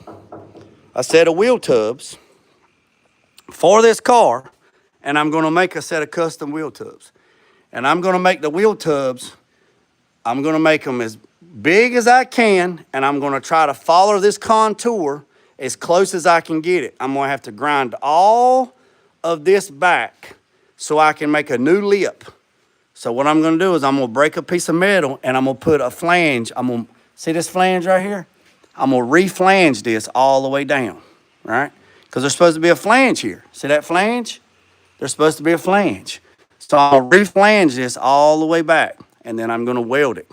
a set of wheel tubs for this car, and I'm going to make a set of custom wheel tubs. And I'm going to make the wheel tubs, I'm going to make them as big as I can, and I'm going to try to follow this contour as close as I can get it. I'm going to have to grind all of this back so I can make a new lip. So what I'm going to do is I'm going to break a piece of metal and I'm going to put a flange. I'm going to, see this flange right here? I'm going to re-flange this all the way down, right? Because there's supposed to be a flange here. See that flange? There's supposed to be a flange. So I'm going to re-flange this all the way back, and then I'm going to weld it.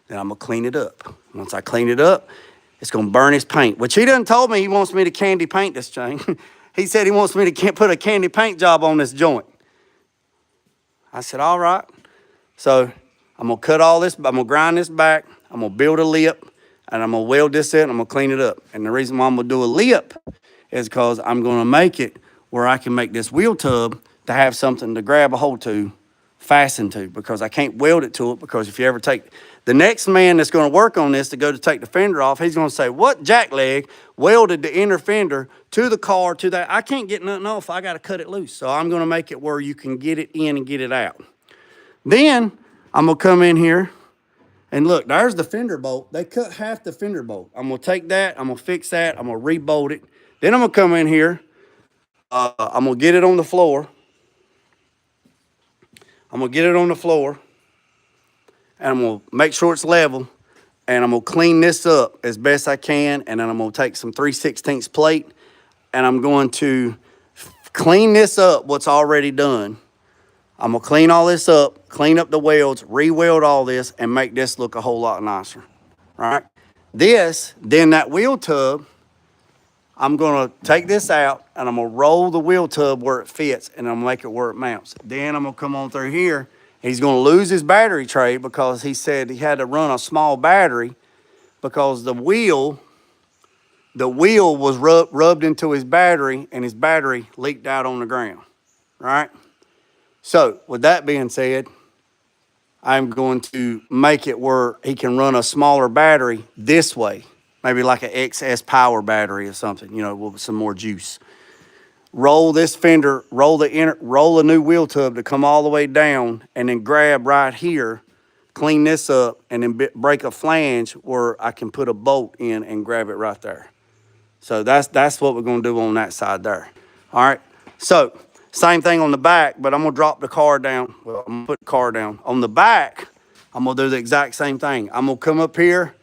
Then I'm going to clean it up. Once I clean it up, it's going to burn his paint, which he done told me he wants me to candy paint this thing. He said he wants me to put a candy paint job on this joint. I said, all right. So I'm going to cut all this, I'm going to grind this back, I'm going to build a lip, and I'm going to weld this in, I'm going to clean it up. And the reason why I'm going to do a lip is because I'm going to make it where I can make this wheel tub to have something to grab a hold to, fasten to, because I can't weld it to it, because if you ever take, the next man that's going to work on this to go to take the fender off, he's going to say, what jackleg welded the inner fender to the car to that? I can't get nothing off, I got to cut it loose. So I'm going to make it where you can get it in and get it out. Then I'm going to come in here and look, there's the fender bolt. They cut half the fender bolt. I'm going to take that, I'm going to fix that, I'm going to re-bolt it. Then I'm going to come in here, I'm going to get it on the floor. I'm going to get it on the floor, and I'm going to make sure it's level, and I'm going to clean this up as best I can, and then I'm going to take some 3/16 plate, and I'm going to clean this up, what's already done. I'm going to clean all this up, clean up the welds, re-weld all this, and make this look a whole lot nicer, right? Then that wheel tub, I'm going to take this out, and I'm going to roll the wheel tub where it fits, and I'm going to make it where it mounts. Then I'm going to come on through here. He's going to lose his battery tray because he said he had to run a small battery because the wheel was rubbed into his battery, and his battery leaked out on the ground, right? So with that being said, I'm going to make it where he can run a smaller battery this way. Maybe like an XS power battery or something, you know, with some more juice. Roll this fender, roll a new wheel tub to come all the way down, and then grab right here, clean this up, and then break a flange where I can put a bolt in and grab it right there. So that's what we're going to do on that side there. All right. So same thing on the back, but I'm going to drop the car down. Well, I'm going to put the car down. On the back, I'm going to do the exact same thing. I'm going to come up here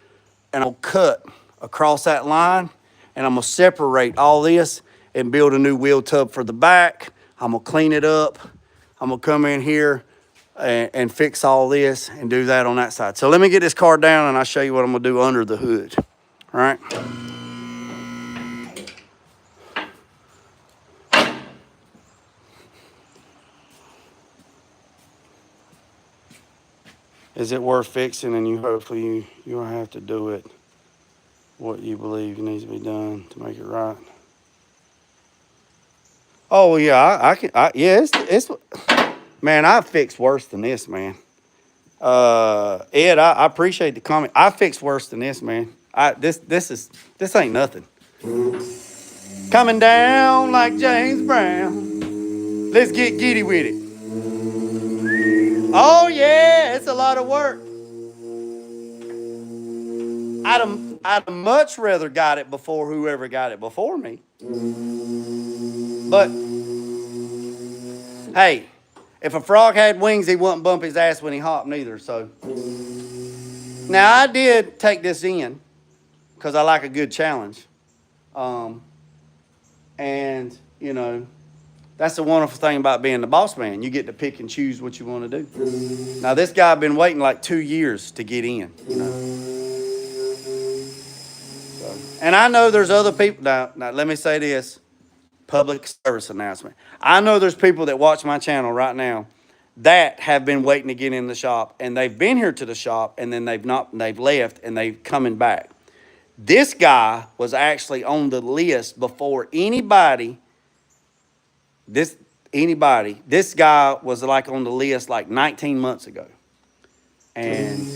and I'll cut across that line, and I'm going to separate all this and build a new wheel tub for the back. I'm going to clean it up. I'm going to come in here and fix all this and do that on that side. So let me get this car down and I'll show you what I'm going to do under the hood. All right. Is it worth fixing? And hopefully you don't have to do it what you believe needs to be done to make it right. Oh yeah, it's man, I've fixed worse than this, man. Ed, I appreciate the comment. I fixed worse than this, man. This ain't nothing. Coming down like James Brown. Let's get giddy with it. Oh yeah, it's a lot of work. I'd much rather got it before whoever got it before me. But hey, if a frog had wings, he wouldn't bump his ass when he hopped neither. So now I did take this in because I like a good challenge. And you know, that's the wonderful thing about being the boss man. You get to pick and choose what you want to do. Now this guy been waiting like 2 years to get in. You know. And I know there's other people. Now let me say this. Public service announcement. I know there's people that watch my channel right now that have been waiting to get in the shop, and they've been here to the shop, and then they've left, and they've coming back. This guy was actually on the list before anybody. This guy was like on the list like 19 months ago, and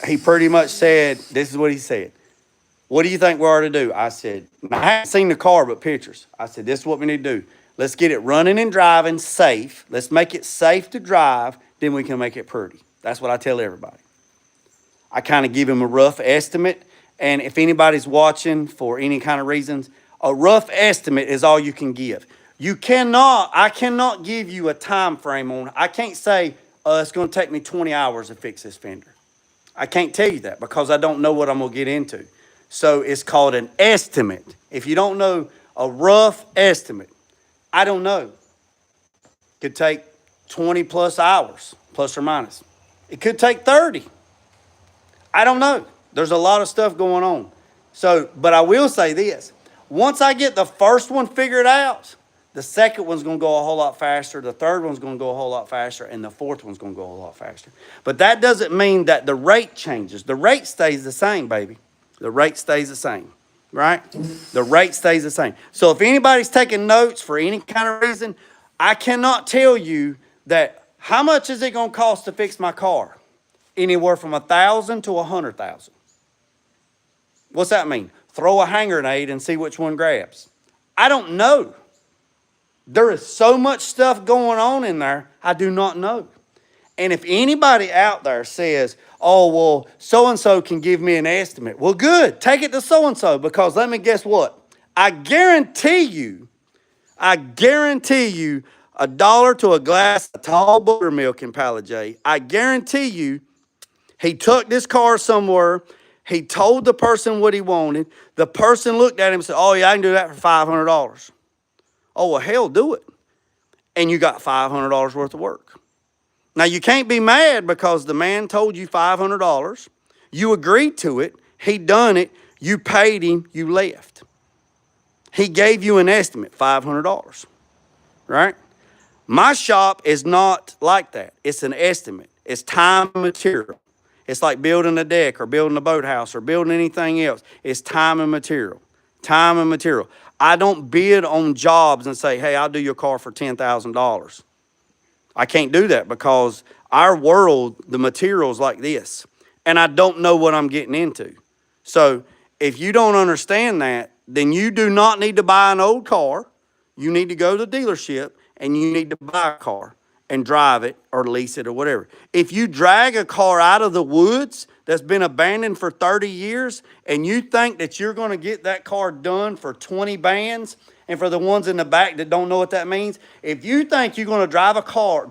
he pretty much said, this is what he said. What do you think we ought to do? I said, I haven't seen the car but pictures. I said, this is what we need to do. Let's get it running and driving safe. Let's make it safe to drive. Then we can make it pretty. That's what I tell everybody. I kind of give him a rough estimate. And if anybody's watching for any kind of reasons, a rough estimate is all you can give. I cannot give you a time frame on, I can't say, it's going to take me 20 hours to fix this fender. I can't tell you that because I don't know what I'm going to get into. So it's called an estimate. If you don't know a rough estimate, I don't know. Could take 20 plus hours, plus or minus. It could take 30. I don't know. There's a lot of stuff going on. So, but I will say this. Once I get the first one figured out, the second one's going to go a whole lot faster. The third one's going to go a whole lot faster. And the fourth one's going to go a whole lot faster. But that doesn't mean that the rate changes. The rate stays the same, baby. The rate stays the same, right? The rate stays the same. So if anybody's taking notes for any kind of reason, I cannot tell you that how much is it going to cost to fix my car? Anywhere from $1,000 to $100,000. What's that mean? Throw a hand grenade and see which one grabs. I don't know. There is so much stuff going on in there, I do not know. And if anybody out there says, oh, well, so-and-so can give me an estimate. Well, good. Take it to so-and-so because let me guess what? I guarantee you $1 to a glass of tall buttermilk in Pala J. I guarantee you he took this car somewhere. He told the person what he wanted. The person looked at him and said, oh, yeah, I can do that for $500. Oh, well, hell, do it. And you got $500 worth of work. Now, you can't be mad because the man told you $500. You agreed to it. He done it. You paid him. You left. He gave you an estimate, $500, right? My shop is not like that. It's an estimate. It's time and material. It's like building a deck or building a boathouse or building anything else. It's time and material. Time and material. I don't bid on jobs and say, hey, I'll do your car for $10,000. I can't do that because our world, the material's like this. And I don't know what I'm getting into. So if you don't understand that, then you do not need to buy an old car. You need to go to the dealership and you need to buy a car and drive it or lease it or whatever. If you drag a car out of the woods that's been abandoned for 30 years and you think that you're going to get that car done for 20 bands, and for the ones in the back that don't know what that means, if you think you're going to drag a car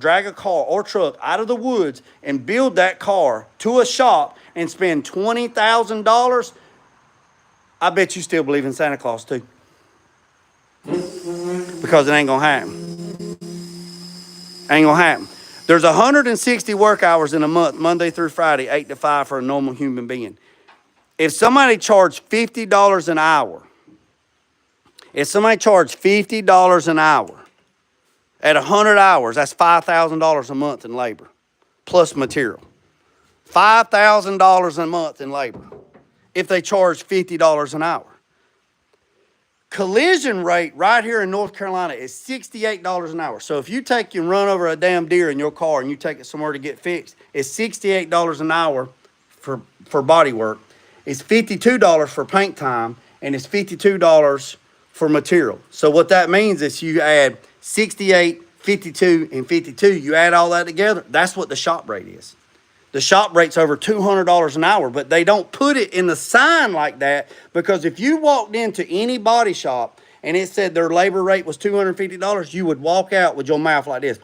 or truck out of the woods and build that car to a shop and spend $20,000, I bet you still believe in Santa Claus too. Because it ain't going to happen. Ain't going to happen. There's 160 work hours in a month, Monday through Friday, 8 to 5 for a normal human being. If somebody charged $50 an hour, if somebody charged $50 an hour, at 100 hours, that's $5,000 a month in labor, plus material. $5,000 a month in labor, if they charge $50 an hour. Collision rate right here in North Carolina is $68 an hour. So if you take and run over a damn deer in your car and you take it somewhere to get fixed, it's $68 an hour for body work. It's $52 for paint time, and it's $52 for material. So what that means is you add 68, 52 and 52, you add all that together, that's what the shop rate is. The shop rate's over $200 an hour, but they don't put it in the sign like that, because if you walked into any body shop and it said their labor rate was $250, you would walk out with your mouth like this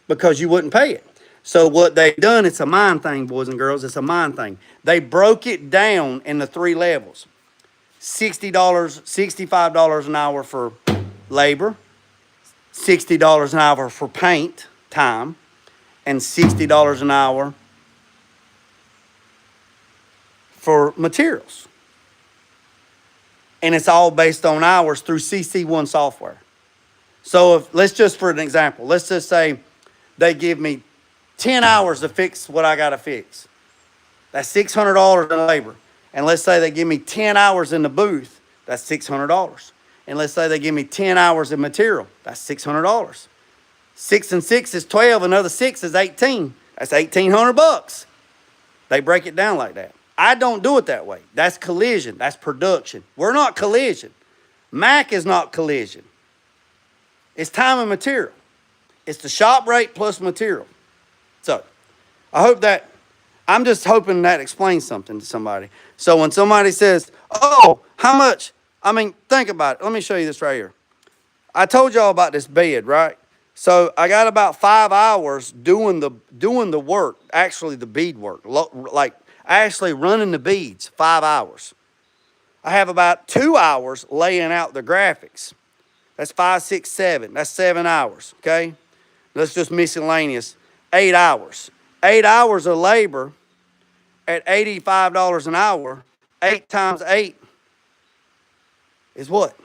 because you wouldn't pay it. So what they've done, it's a mind thing, boys and girls, it's a mind thing. They broke it down in the 3 levels. $60, $65 an hour for labor, $60 an hour for paint time, and $60 an hour for materials. And it's all based on hours through CC1 software. So if, let's just, for an example, let's just say they give me 10 hours to fix what I got to fix. That's $600 in labor. And let's say they give me 10 hours in the booth, that's $600. And let's say they give me 10 hours in material, that's $600. 6 and 6 is 12, another 6 is 18. That's $1,800. They break it down like that. I don't do it that way. That's collision, that's production. We're not collision. Mac is not collision. It's time and material. It's the shop rate plus material. So, I hope that, I'm just hoping that explains something to somebody. So when somebody says, oh, how much? I mean, think about it. Let me show you this right here. I told y'all about this bed, right? So I got about 5 hours doing the work, actually the bead work, like actually running the beads, 5 hours. I have about 2 hours laying out the graphics. That's 5, 6, 7. That's 7 hours, okay? Let's just miscellaneous. 8 hours. 8 hours of labor at $85 an hour. 8 times 8 is what?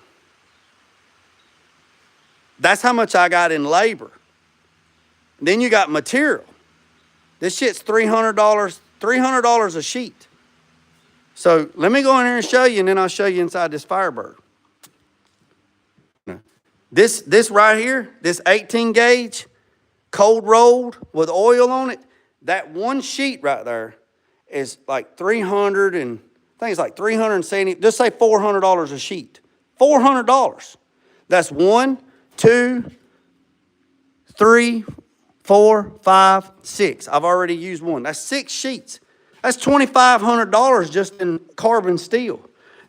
That's how much I got in labor. Then you got material. This shit's $300 a sheet. So let me go in here and show you, and then I'll show you inside this Firebird. This right here, this 18 gauge, cold rolled with oil on it, that one sheet right there is like 300 and, I think it's like 370, just say $400 a sheet. $400. That's 1, 2, 3, 4, 5, 6. I've already used one. That's 6 sheets. That's $2,500 just in carbon steel.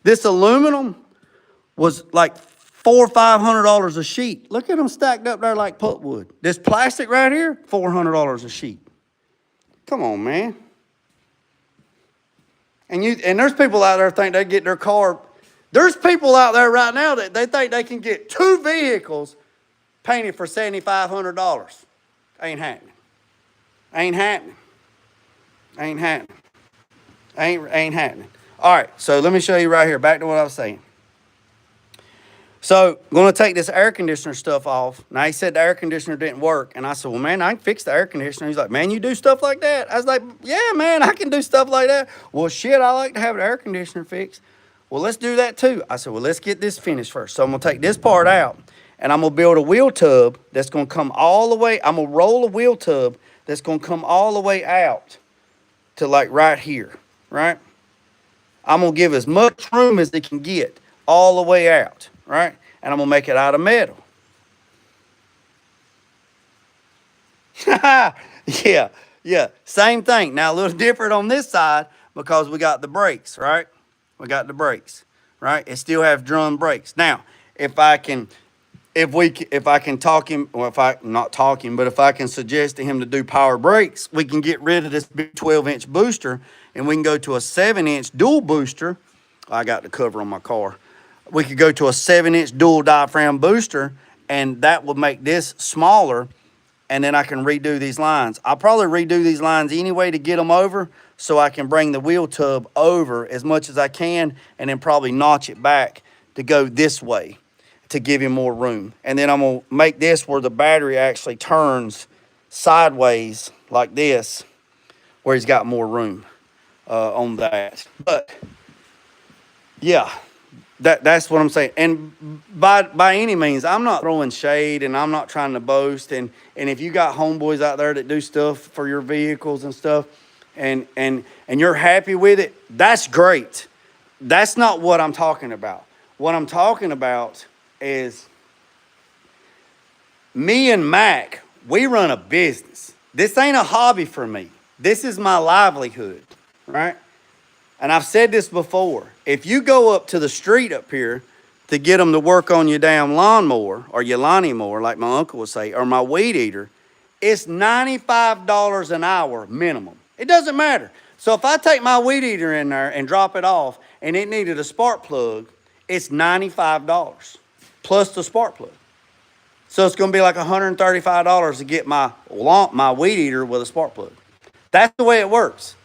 This aluminum was like $400 or $500 a sheet. Look at them stacked up there like pulpwood. This plastic right here, $400 a sheet. Come on, man. And there's people out there think they get their car. There's people out there right now that they think they can get 2 vehicles painted for $7,500. Ain't happening. Ain't happening. Ain't happening. Ain't happening. All right, so let me show you right here. Back to what I was saying. So, I'm going to take this air conditioner stuff off. Now, he said the air conditioner didn't work. And I said, well, man, I can fix the air conditioner. He's like, man, you do stuff like that? I was like, yeah, man, I can do stuff like that. Well, shit, I like to have the air conditioner fixed. Well, let's do that too. I said, well, let's get this finished first. So, I'm going to take this part out. And I'm going to build a wheel tub that's going to come all the way. I'm going to roll a wheel tub that's going to come all the way out to like right here, right? I'm going to give as much room as it can get all the way out. Right? And I'm going to make it out of metal. yeah. Same thing. Now, a little different on this side because we got the brakes, right? We got the brakes, right? It still has drum brakes. Now, if I can talk him, or if I can suggest to him to do power brakes, we can get rid of this big 12-inch booster and we can go to a 7-inch dual booster. I got the cover on my car. We could go to a 7-inch dual diaphragm booster, and that would make this smaller, and then I can redo these lines. I'll probably redo these lines anyway to get them over, so I can bring the wheel tub over as much as I can, and then probably notch it back to go this way to give him more room. And then I'm going to make this where the battery actually turns sideways like this, where he's got more room on that. But, yeah. That's what I'm saying. And by any means, I'm not throwing shade and I'm not trying to boast. And if you got homeboys out there that do stuff for your vehicles and stuff and you're happy with it, that's great. That's not what I'm talking about. What I'm talking about is Me and Mac, we run a business. This ain't a hobby for me. This is my livelihood, right? And I've said this before. If you go up to the street up here to get them to work on your damn lawnmower or your lawnmower mower, like my uncle would say, or my weed eater, it's $95 an hour minimum. It doesn't matter. So if I take my weed eater in there and drop it off and it needed a spark plug, it's $95 plus the spark plug. So it's going to be like $135 to get my weed eater with a spark plug. That's the way it works.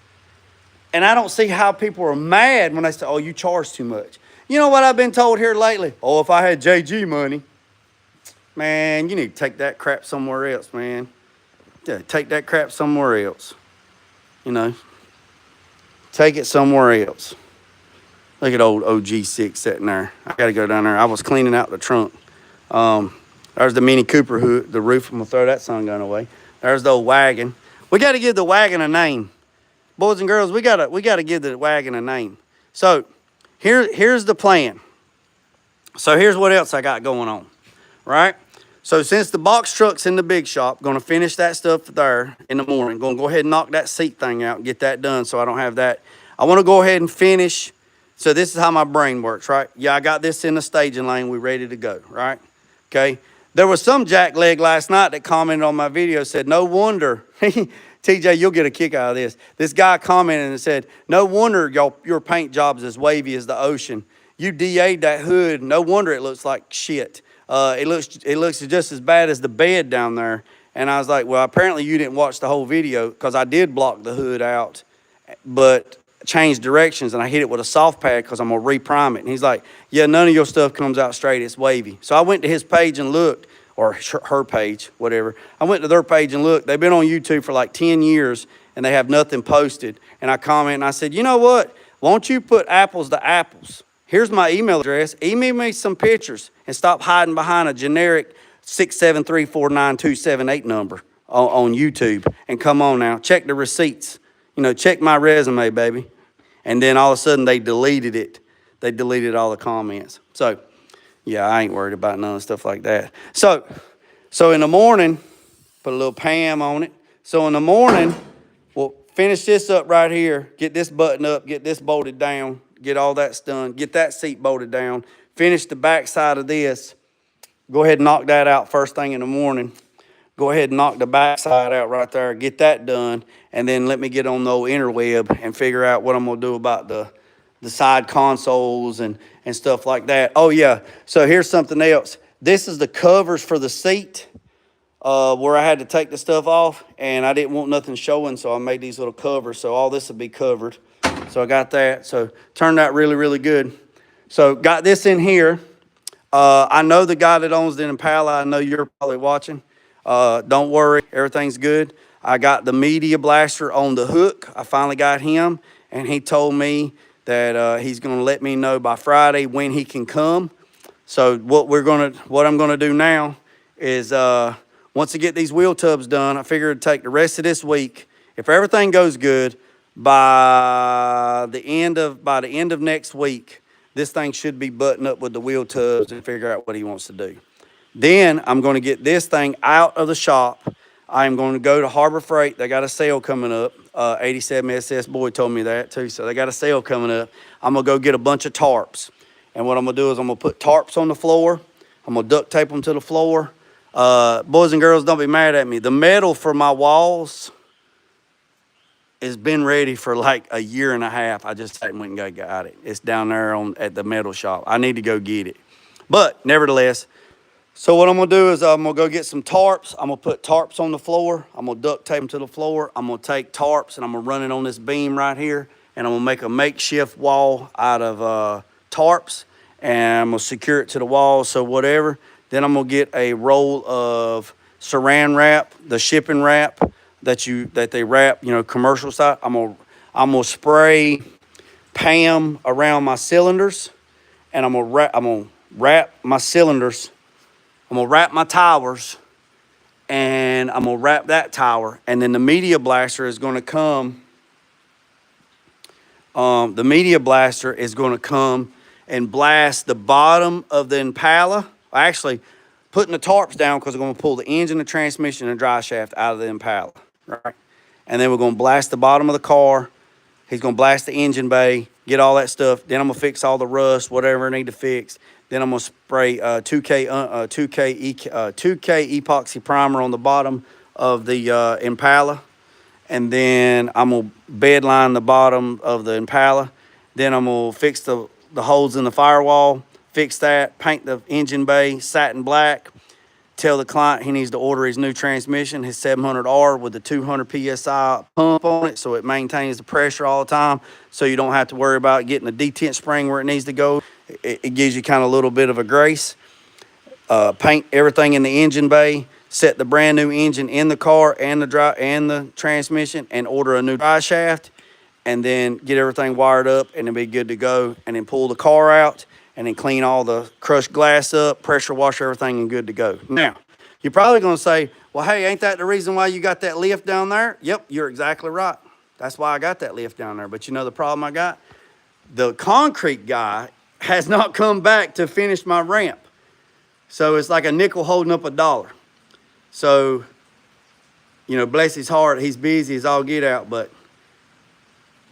And I don't see how people are mad when they say, oh, you charge too much. You know what I've been told here lately? Oh, if I had JG money, man, you need to take that crap somewhere else, man. Yeah, take that crap somewhere else. You know, take it somewhere else. Look at old OG6 sitting there. I got to go down there. I was cleaning out the trunk. There's the Mini Cooper hood, the roof. I'm going to throw that sun gun away. There's the old wagon. We got to give the wagon a name. Boys and girls, we gotta give the wagon a name. So here's the plan. So here's what else I got going on, right? So since the box truck's in the big shop, gonna finish that stuff there in the morning. Gonna go ahead and knock that seat thing out and get that done so I don't have that. I wanna go ahead and finish. So this is how my brain works, right? Yeah, I got this in the staging lane. We ready to go, right? Okay. There was some jackleg last night that commented on my video, said, no wonder. TJ, you'll get a kick out of this. This guy commented and said, no wonder your paint job's as wavy as the ocean. You DA'd that hood. No wonder it looks like shit. It looks just as bad as the bed down there. And I was like, well, apparently you didn't watch the whole video because I did block the hood out, but changed directions and I hit it with a soft pad because I'm going to reprime it. And he's like, yeah, none of your stuff comes out straight. It's wavy. So I went to his page and looked. Or her page, whatever. I went to their page and looked. They've been on YouTube for like 10 years, and they have nothing posted. And I commented, and I said, you know what? Won't you put apples to apples? Here's my email address. Email me some pictures and stop hiding behind a generic 6734928 number on YouTube. And come on now, check the receipts. You know, check my resume, baby. And then all of a sudden, they deleted it. They deleted all the comments. So, yeah, I ain't worried about none of stuff like that. So in the morning, put a little Pam on it. So in the morning, we'll finish this up right here, get this button up, get this bolted down, get all that done, get that seat bolted down, finish the back side of this. Go ahead and knock that out first thing in the morning. Go ahead and knock the back side out right there, get that done, and then let me get on the old interweb and figure out what I'm going to do about the side consoles and stuff like that. Oh, yeah. So here's something else. This is the covers for the seat where I had to take the stuff off, and I didn't want nothing showing, so I made these little covers. So all this will be covered. So I got that. So turned out really, really good. So got this in here. I know the guy that owns the Impala. I know you're probably watching. Don't worry. Everything's good. I got the media blaster on the hook. I finally got him, and he told me that he's going to let me know by Friday when he can come. So what I'm going to do now is once I get these wheel tubs done, I figure it'd take the rest of this week. If everything goes good, by the end of next week, this thing should be buttoned up with the wheel tubs and figure out what he wants to do. Then I'm going to get this thing out of the shop. I'm going to go to Harbor Freight. They got a sale coming up. 87SS boy told me that too. So they got a sale coming up. I'm going to go get a bunch of tarps. And what I'm going to do is I'm going to put tarps on the floor. I'm going to duct tape them to the floor. Boys and girls, don't be mad at me. The metal for my walls has been ready for like a year and a half. I just hadn't went and got it. It's down there at the metal shop. I need to go get it. But nevertheless, so what I'm going to do is I'm going to go get some tarps. I'm going to put tarps on the floor. I'm going to duct tape them to the floor. I'm going to take tarps and I'm going to run it on this beam right here. And I'm going to make a makeshift wall out of tarps. And I'm going to secure it to the wall, so whatever. Then I'm going to get a roll of saran wrap, the shipping wrap that they wrap, commercial side. I'm going to spray Pam around my cylinders. And I'm going to wrap my cylinders. I'm going to wrap my towers, and I'm going to wrap that tower, and then the media blaster is going to come. The media blaster is going to come and blast the bottom of the Impala. Actually, putting the tarps down because we're going to pull the engine, the transmission, and the dry shaft out of the Impala, right? And then we're going to blast the bottom of the car. He's going to blast the engine bay, get all that stuff. Then I'm going to fix all the rust, whatever I need to fix. Then I'm going to spray 2K epoxy primer on the bottom of the Impala. And then I'm going to bed line the bottom of the Impala. Then I'm going to fix the holes in the firewall, fix that, paint the engine bay satin black. Tell the client he needs to order his new transmission, his 700R with the 200 PSI pump on it, so it maintains the pressure all the time, so you don't have to worry about getting a detent spring where it needs to go. It gives you kind of a little bit of a grace. Paint everything in the engine bay, set the brand new engine in the car and the transmission, and order a new dry shaft, and then get everything wired up, and it'll be good to go. And then pull the car out, and then clean all the crushed glass up, pressure wash everything, and good to go. Now, you're probably going to say, well, hey, ain't that the reason why you got that lift down there? Yep, you're exactly right. That's why I got that lift down there. But you know the problem I got? The concrete guy has not come back to finish my ramp. So it's like a nickel holding up a dollar. So, you know, bless his heart, he's busy as all get out, but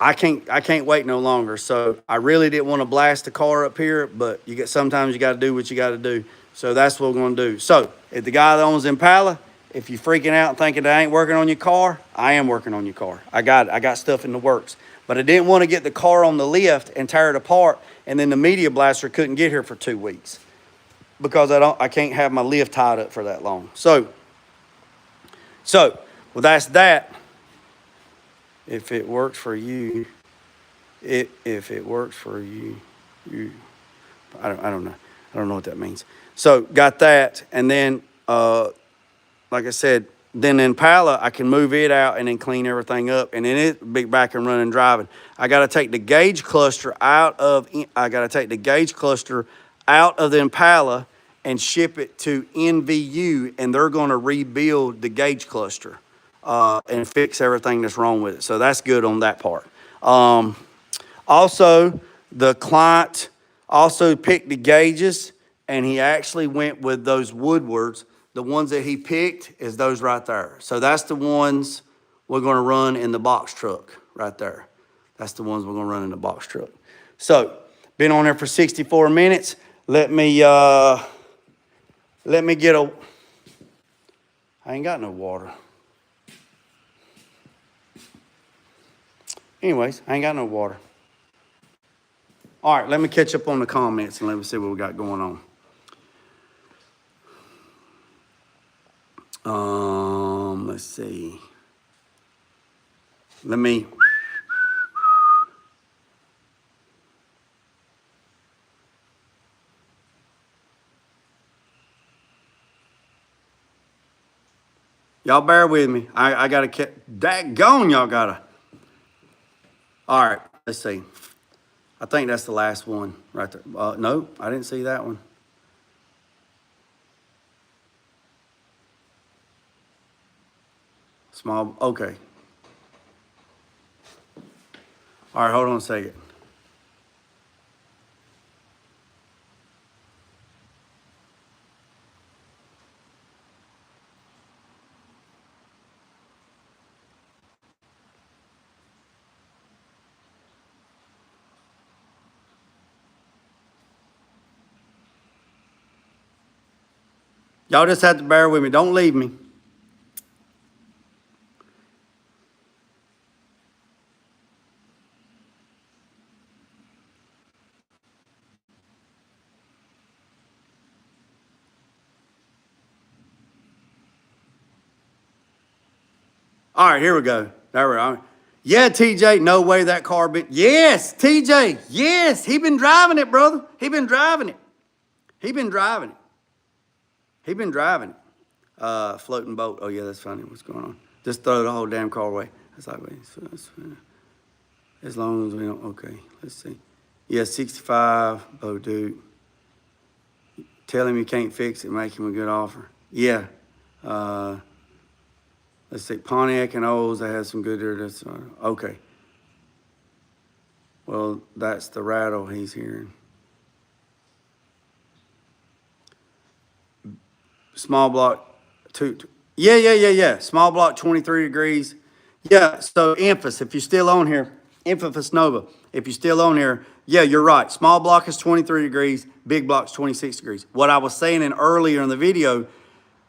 I can't wait no longer. So I really didn't want to blast the car up here, but sometimes you got to do what you got to do. So that's what we're going to do. So if the guy that owns Impala, if you're freaking out and thinking I ain't working on your car, I am working on your car. I got stuff in the works. But I didn't want to get the car on the lift and tear it apart, and then the media blaster couldn't get here for 2 weeks because I can't have my lift tied up for that long. So well, that's that. If it works for you, if it works for you, I don't know. I don't know what that means. So got that, and then like I said, then Impala, I can move it out and then clean everything up, and then it be back and running driving. I got to take the gauge cluster out of the Impala and ship it to NVU, and they're going to rebuild the gauge cluster. And fix everything that's wrong with it. So that's good on that part. Also, the client also picked the gauges, and he actually went with those Woodwards. The ones that he picked is those right there. So that's the ones we're going to run in the box truck right there. That's the ones we're going to run in the box truck. So, been on there for 64 minutes. Let me get I ain't got no water. Anyways, I ain't got no water. All right, let me catch up on the comments and let me see what we got going on. Let's see. Y'all bear with me. I gotta daggone, y'all gotta. All right, let's see. I think that's the last one right there. No, I didn't see that one. Small, okay. All right, hold on a second. Y'all just have to bear with me. Don't leave me. All right, here we go. There we are. Yeah, TJ, no way that car been. Yes, TJ, yes, he been driving it, brother. He been driving it. Floating boat. Oh, yeah, that's funny. What's going on? Just throw the whole damn car away. That's like, as long as we don't, okay, let's see. Yeah, 65, Bo Duke. Tell him you can't fix it, make him a good offer. Yeah. Let's see, Pontiac and Olds, they had some good there. That's, okay. Well, that's the rattle he's hearing. Small block, yeah. Small block, 23 degrees. Yeah, so Emphas, if you're still on here, Emphas Nova, if you're still on here, yeah, you're right. Small block is 23 degrees, big block's 26 degrees. What I was saying in earlier in the video,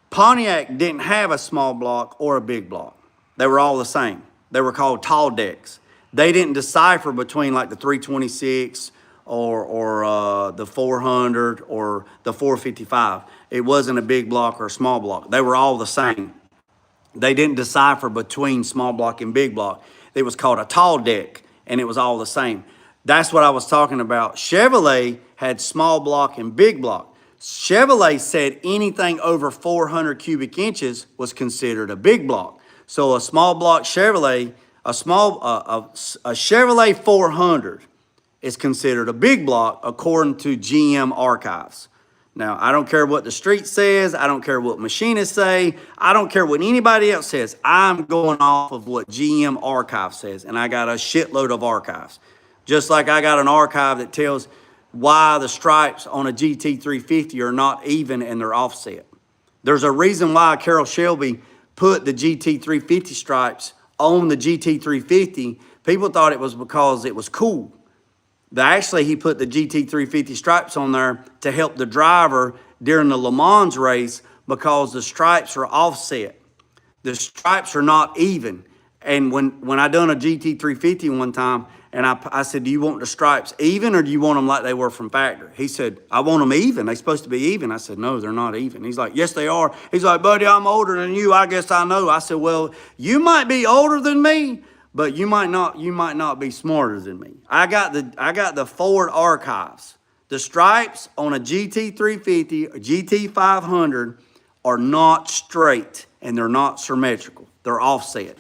Pontiac didn't have a small block or a big block. They were all the same. They were called tall decks. They didn't decipher between like the 326 or the 400 or the 455. It wasn't a big block or a small block. They were all the same. They didn't decipher between small block and big block. It was called a tall deck, and it was all the same. That's what I was talking about. Chevrolet had small block and big block. Chevrolet said anything over 400 cubic inches was considered a big block. So a small block Chevrolet, a Chevrolet 400 is considered a big block according to GM archives. Now, I don't care what the street says. I don't care what machinists say. I don't care what anybody else says. I'm going off of what GM archive says, and I got a shitload of archives. Just like I got an archive that tells why the stripes on a GT350 are not even and they're offset. There's a reason why Carroll Shelby put the GT350 stripes on the GT350. People thought it was because it was cool. Actually, he put the GT350 stripes on there to help the driver during the Le Mans race because the stripes are offset. The stripes are not even. And when I done a GT350 one time, and I said, do you want the stripes even or do you want them like they were from factory? He said, I want them even. They're supposed to be even. I said, no, they're not even. He's like, yes, they are. He's like, buddy, I'm older than you. I guess I know. I said, well, you might be older than me, but you might not be smarter than me. I got the Ford archives. The stripes on a GT350 or GT500 are not straight and they're not symmetrical. They're offset.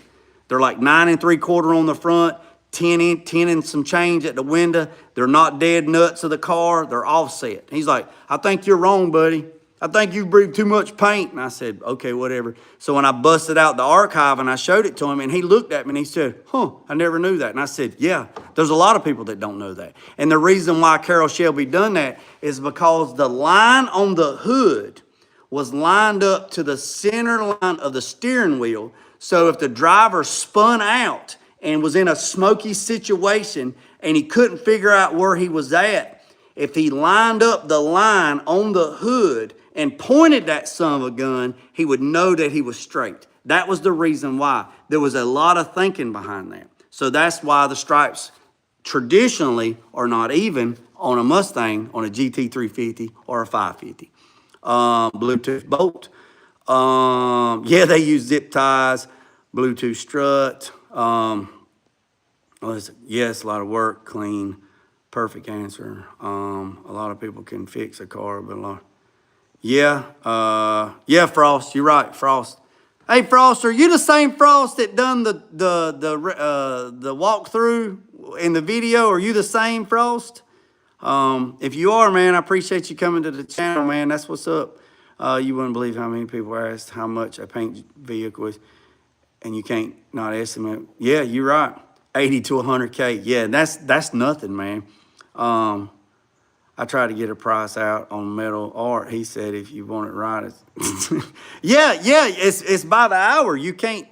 They're like 9 3/4 on the front, 10 and some change at the window. They're not dead nuts of the car. They're offset. He's like, I think you're wrong, buddy. I think you breathed too much paint. And I said, okay, whatever. So when I busted out the archive and I showed it to him and he looked at me and he said, I never knew that. And I said, yeah, there's a lot of people that don't know that. And the reason why Carroll Shelby done that is because the line on the hood was lined up to the center line of the steering wheel. So if the driver spun out and was in a smoky situation and he couldn't figure out where he was at, if he lined up the line on the hood and pointed that son of a gun, he would know that he was straight. That was the reason why. There was a lot of thinking behind that. So that's why the stripes traditionally are not even on a Mustang, on a GT350 or a 550. Bluetooth bolt. Yeah, they use zip ties, Bluetooth strut. Yes, a lot of work, clean, perfect answer. A lot of people can fix a car, but a lot. Yeah, Frost, you're right, Frost. Hey, Frost, are you the same Frost that done the walkthrough in the video? Are you the same Frost? If you are, man, I appreciate you coming to the channel, man. That's what's up. You wouldn't believe how many people asked how much a paint vehicle is, and you can't not estimate. Yeah, you're right. 80 to 100K. Yeah, that's nothing, man. I tried to get a price out on metal art. He said, if you want it right, it's it's by the hour. You can't.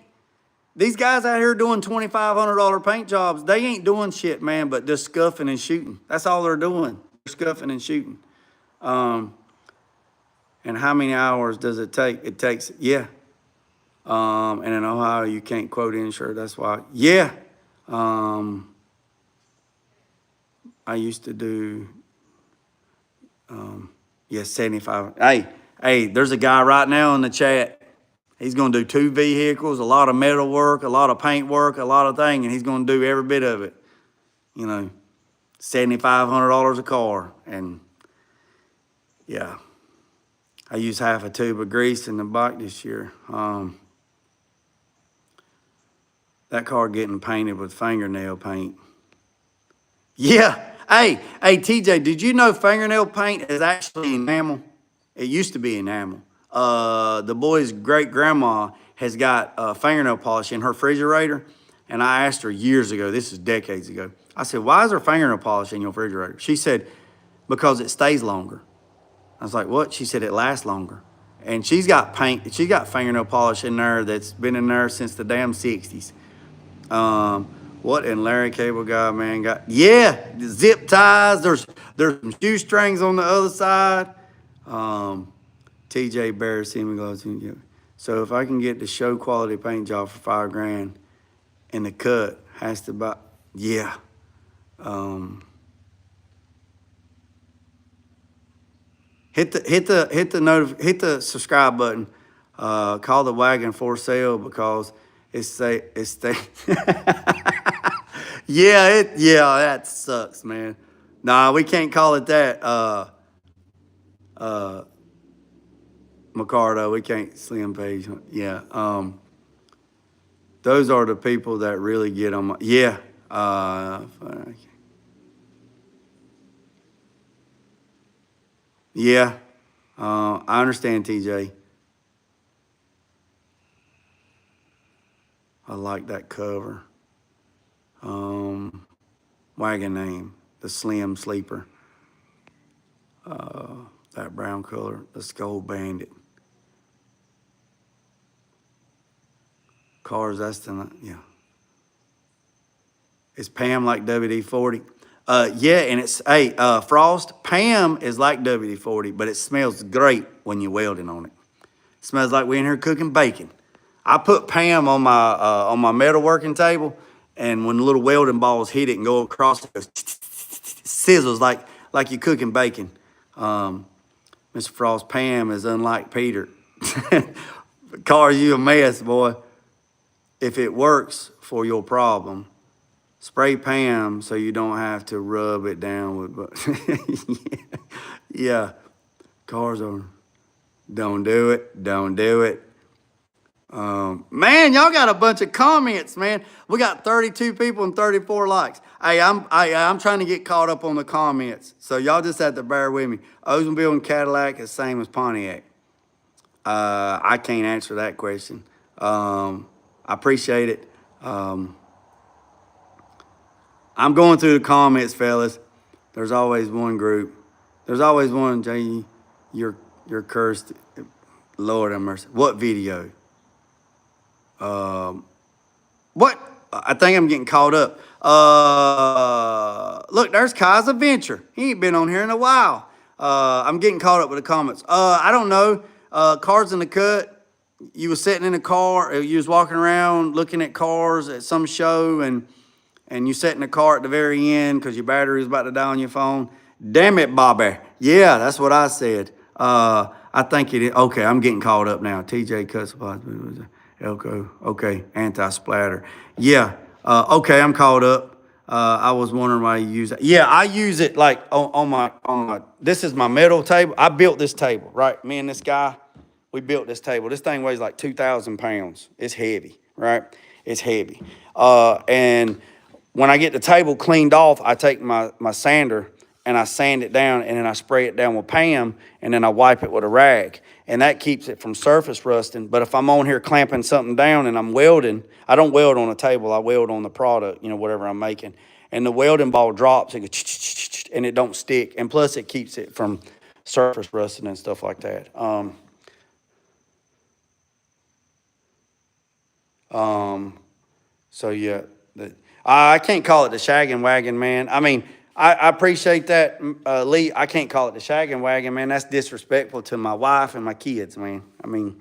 These guys out here doing $2,500 paint jobs, they ain't doing shit, man, but just scuffing and shooting. That's all they're doing. They're scuffing and shooting. And how many hours does it take? It takes, yeah. And in Ohio, you can't quote insurance. That's why, yeah. I used to do, 75. Hey, there's a guy right now in the chat. He's going to do 2 vehicles, a lot of metal work, a lot of paint work, a lot of things, and he's going to do every bit of it. You know, $7,500 a car. And, yeah, I used half a tube of grease in the bike this year. That car getting painted with fingernail paint. Yeah. Hey, TJ, did you know fingernail paint is actually enamel? It used to be enamel. The boy's great-grandma has got fingernail polish in her refrigerator, and I asked her years ago, this is decades ago, I said, why is there fingernail polish in your refrigerator? She said, because it stays longer. I was like, what? She said, it lasts longer. And she's got paint. She got fingernail polish in there that's been in there since the damn 60s. What in Larry Cable Guy, man, got, yeah, zip ties. There's some shoestrings on the other side. TJ Bear, Seaman Gloves. So if I can get the show quality paint job for $5,000 and the cut has to buy, yeah. Hit the subscribe button. Call the wagon for sale because it's yeah, that sucks, man. Nah, we can't call it that. Micardo, we can't Slim Page. Yeah. Those are the people that really get on my, yeah. Yeah. I understand, TJ. I like that cover. Wagon name, the Slim Sleeper. That brown color, the Skull Bandit. Cars, that's the, yeah. Is Pam like WD-40? Yeah, and it's, hey, Frost, Pam is like WD-40, but it smells great when you're welding on it. It smells like we're in here cooking bacon. I put Pam on my metalworking table, and when the little welding balls hit it and go across, it goes sizzles like you're cooking bacon. Mr. Frost, Pam is unlike Peter. Car, you a mess, boy. If it works for your problem, spray Pam so you don't have to rub it down with, yeah. Cars are, don't do it, don't do it. Man, y'all got a bunch of comments, man. We got 32 people and 34 likes. Hey, I'm trying to get caught up on the comments, so y'all just have to bear with me. Oldsmobile and Cadillac is the same as Pontiac. I can't answer that question. I appreciate it. I'm going through the comments, fellas. There's always one group. There's always one, Jay, you're cursed. Lord have mercy. What video? What? I think I'm getting caught up. Look, there's Kai's Adventure. He ain't been on here in a while. I'm getting caught up with the comments. I don't know. Cars in the cut. You was sitting in a car. You was walking around looking at cars at some show, and you sat in the car at the very end because your battery was about to die on your phone. Damn it, Bobby. Yeah, that's what I said. I think it is. Okay, I'm getting caught up now. TJ Cuts. Elko. Okay, anti-splatter. Yeah. Okay, I'm caught up. I was wondering why you use that. Yeah, I use it like on my. This is my metal table. I built this table, right? Me and this guy, we built this table. This thing weighs like 2,000 pounds. It's heavy, right? It's heavy. And when I get the table cleaned off, I take my sander and I sand it down, and then I spray it down with Pam, and then I wipe it with a rag. And that keeps it from surface rusting. But if I'm on here clamping something down and I'm welding, I don't weld on a table, I weld on the product, whatever I'm making. And the welding ball drops, it goes, and it don't stick. And plus it keeps it from surface rusting and stuff like that. So yeah, I can't call it the shagging wagon, man. I mean, I appreciate that, Lee. I can't call it the shagging wagon, man. That's disrespectful to my wife and my kids, man. I mean,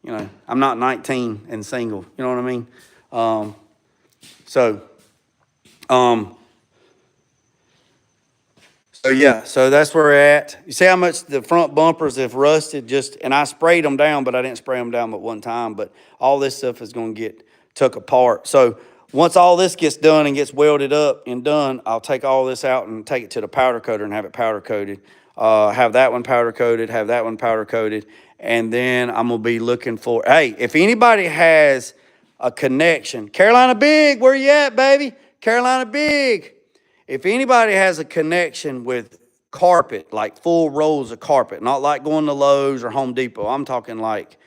I'm not 19 and single. You know what I mean? So yeah, so that's where we're at. You see how much the front bumpers have rusted and I sprayed them down, but I didn't spray them down but one time. But all this stuff is going to get took apart. So once all this gets done and gets welded up and done, I'll take all this out and take it to the powder coater and have it powder coated. Have that one powder coated, have that one powder coated. And then I'm going to be looking for, hey, if anybody has a connection, Carolina Big, where you at, baby? Carolina Big. If anybody has a connection with carpet, like full rolls of carpet, not like going to Lowe's or Home Depot, I'm talking like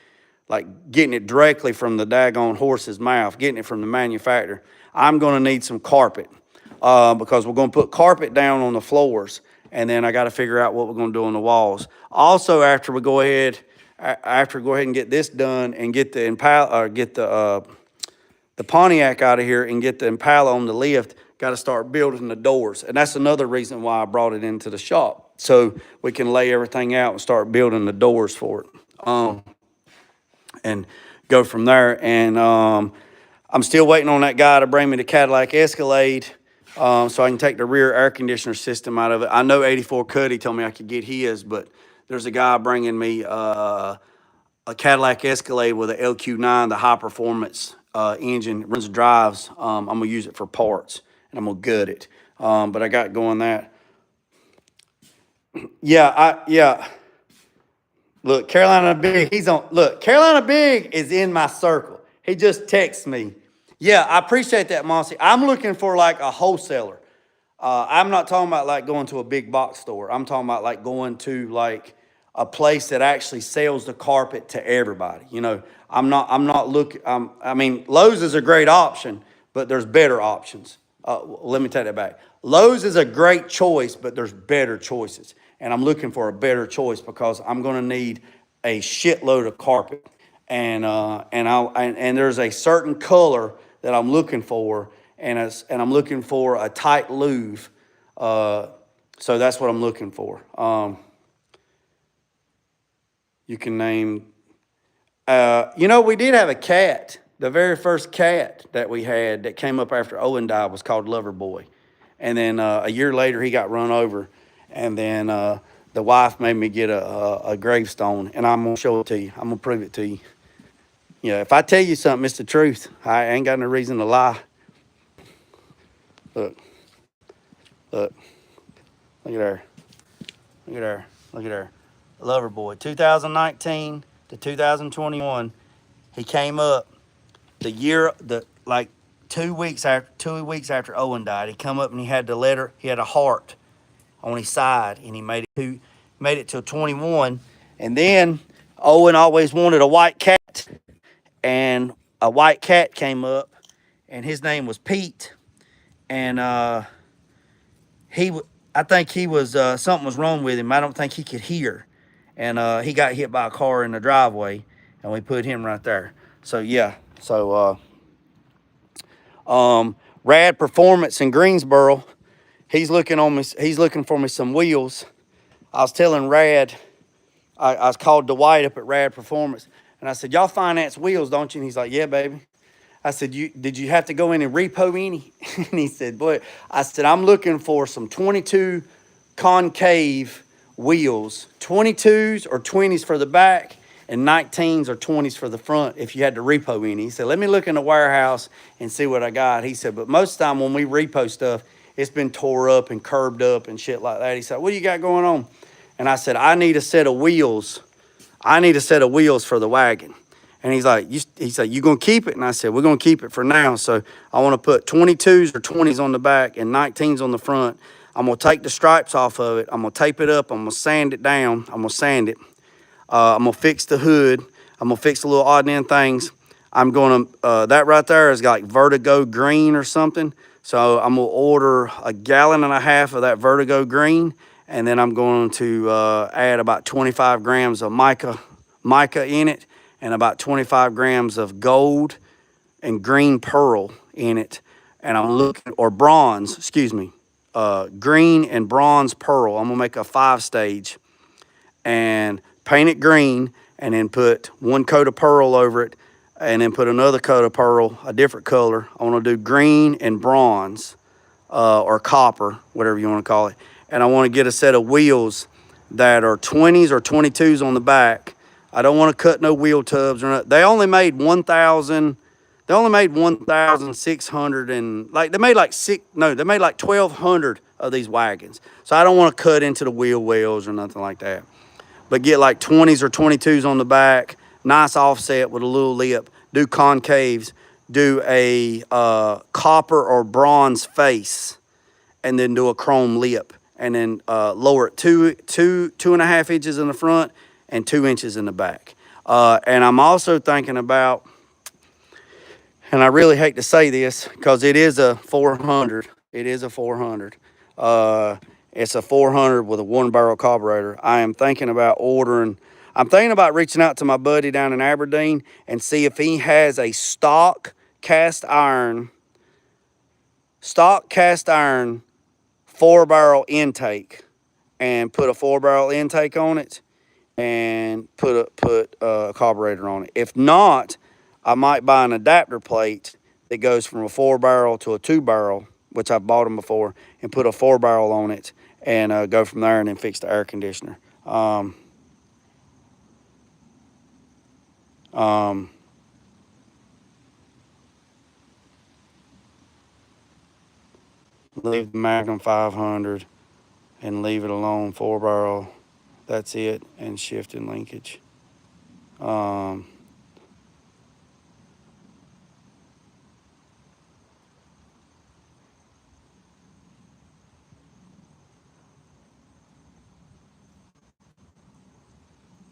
getting it directly from the daggone horse's mouth, getting it from the manufacturer, I'm going to need some carpet because we're going to put carpet down on the floors, and then I got to figure out what we're going to do on the walls. Also, after we go ahead after go ahead and get this done and get the Impala, or get the Pontiac out of here and get the Impala on the lift, got to start building the doors. And that's another reason why I brought it into the shop, so we can lay everything out and start building the doors for it. And go from there. And I'm still waiting on that guy to bring me the Cadillac Escalade, so I can take the rear air conditioner system out of it. I know 84 Cuddy told me I could get his, but there's a guy bringing me a Cadillac Escalade with an LQ9, the high performance engine. It runs and drives. I'm gonna use it for parts, and I'm gonna gut it. But I got going that. Yeah. Look, Carolina Big, Carolina Big is in my circle. He just texts me. Yeah, I appreciate that, Mossy. I'm looking for like a wholesaler. I'm not talking about like going to a big box store. I'm talking about like going to like a place that actually sells the carpet to everybody. You know, I'm not looking, I mean, Lowe's is a great option, but there's better options. Let me take that back. Lowe's is a great choice, but there's better choices. And I'm looking for a better choice because I'm going to need a shitload of carpet. And there's a certain color that I'm looking for, and I'm looking for a tight louvre. So that's what I'm looking for. You can name, we did have a cat. The very first cat that we had that came up after Owen died was called Loverboy. And then a year later, he got run over. And then the wife made me get a gravestone, and I'm going to show it to you. I'm going to prove it to you. Yeah, if I tell you something, it's the truth. I ain't got no reason to lie. Look at her. Look at her. Loverboy, 2019 to 2021. He came up like 2 weeks after Owen died. He come up and he had the letter. He had a heart on his side, and he made it till 21. And then Owen always wanted a white cat, and a white cat came up, and his name was Pete. And I think he was something was wrong with him. I don't think he could hear, and he got hit by a car in the driveway, and we put him right there. So yeah, Rad Performance in Greensboro. He's looking for me some wheels. I was telling Rad, I was called Dwight up at Rad Performance, and I said, y'all finance wheels, don't you? And he's like, yeah, baby. I said, did you have to go in and repo any? And he said, boy, I said, I'm looking for some 22 concave wheels, 22s or 20s for the back, and 19s or 20s for the front if you had to repo any. He said, let me look in the warehouse and see what I got. He said, but most of the time when we repo stuff, it's been tore up and curbed up and shit like that. He said, what do you got going on? And I said, I need a set of wheels. I need a set of wheels for the wagon. And he's like, he said, you going to keep it? And I said, we're going to keep it for now. So I want to put 22s or 20s on the back and 19s on the front. I'm going to take the stripes off of it. I'm going to tape it up. I'm going to sand it down. I'm going to sand it. I'm going to fix the hood. I'm going to fix the little odd end things. I'm going to, that right there is like Vertigo Green or something. So I'm going to order 1.5 gallons of that Vertigo Green. And then I'm going to add about 25 grams of mica in it, and about 25 grams of gold and green pearl in it. And I'm looking, or bronze, excuse me, green and bronze pearl. I'm gonna make a 5-stage and paint it green, and then put 1 coat of pearl over it, and then put another coat of pearl, a different color. I wanna do green and bronze, or copper, whatever you wanna call it. And I wanna get a set of wheels that are 20s or 22s on the back. I don't want to cut no wheel tubs or nothing. They only made 1,600 and like they made like 1,200 of these wagons. So I don't want to cut into the wheel wells or nothing like that. But get like 20s or 22s on the back, nice offset with a little lip, do concaves, do a copper or bronze face, and then do a chrome lip, and then lower it 2.5 inches in the front and 2 inches in the back. And I'm also thinking about, and I really hate to say this because it is a 400. It is a 400. It's a 400 with a 1-barrel carburetor. I am thinking about ordering, I'm thinking about reaching out to my buddy down in Aberdeen and see if he has a stock cast iron 4-barrel intake, and put a 4-barrel intake on it and put a carburetor on it. If not, I might buy an adapter plate that goes from a 4-barrel to a 2-barrel, which I've bought them before, and put a 4-barrel on it and go from there and then fix the air conditioner. Leave the Magnum 500 and leave it alone, 4-barrel. That's it, and shift and linkage. Hold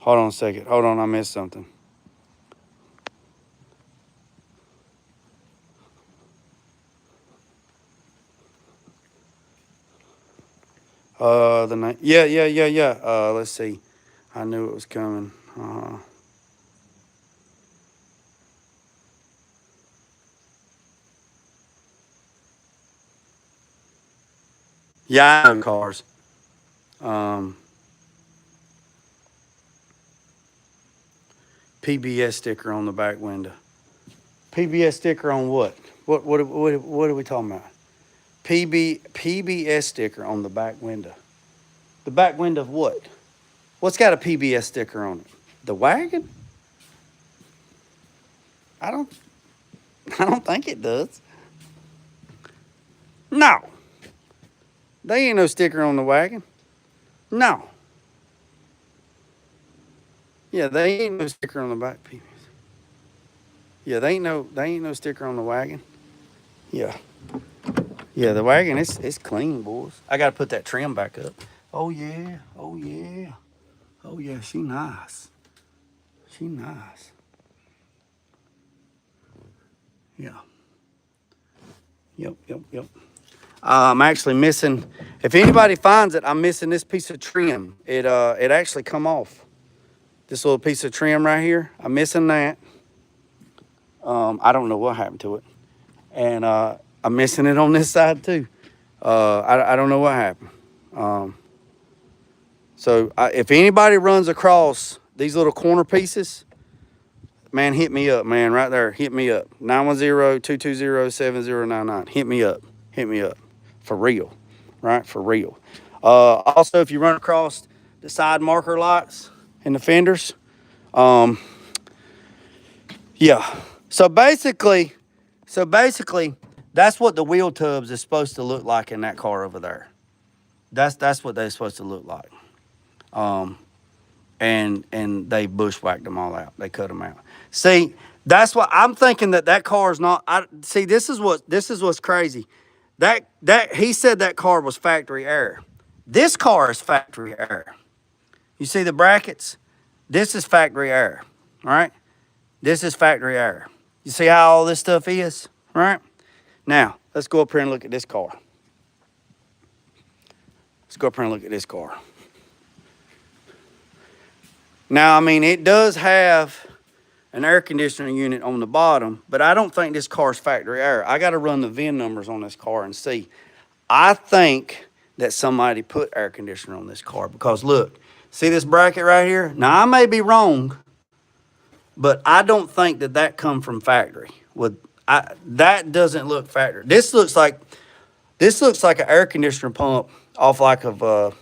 on a second. Hold on, I missed something. The name. Yeah. Let's see. I knew it was coming. Yeah, I know cars. PBS sticker on the back window. PBS sticker on what? What are we talking about? PBS sticker on the back window. The back window of what? What's got a PBS sticker on it? The wagon? I don't think it does. No. There ain't no sticker on the wagon. No. Yeah, there ain't no sticker on the back PBS. Yeah, there ain't no sticker on the wagon. Yeah. Yeah, the wagon it's clean, boys. I gotta put that trim back up. Oh yeah. She nice. She nice. Yeah. Yep. I'm actually missing. If anybody finds it, I'm missing this piece of trim. It actually come off. This little piece of trim right here. I'm missing that. I don't know what happened to it, and I'm missing it on this side too. I don't know what happened. So if anybody runs across these little corner pieces, man, hit me up, man, right there. Hit me up. 910-220-7099. Hit me up. For real, right? For real. Also, if you run across the side marker lights and the fenders, yeah. So basically, that's what the wheel tubs is supposed to look like in that car over there. That's what they're supposed to look like. And they bushwhacked them all out. They cut them out. See, that's what I'm thinking, that car is not. This is what's crazy. That he said that car was factory error. This car is factory error. You see the brackets? This is factory error, right? This is factory error. You see how all this stuff is, right? Now, let's go up here and look at this car. Now, I mean, it does have an air conditioning unit on the bottom, but I don't think this car's factory error. I got to run the VIN numbers on this car and see. I think that somebody put air conditioner on this car because, look, see this bracket right here? Now, I may be wrong, but I don't think that come from factory. That doesn't look factory. This looks like an air conditioner pump off like of a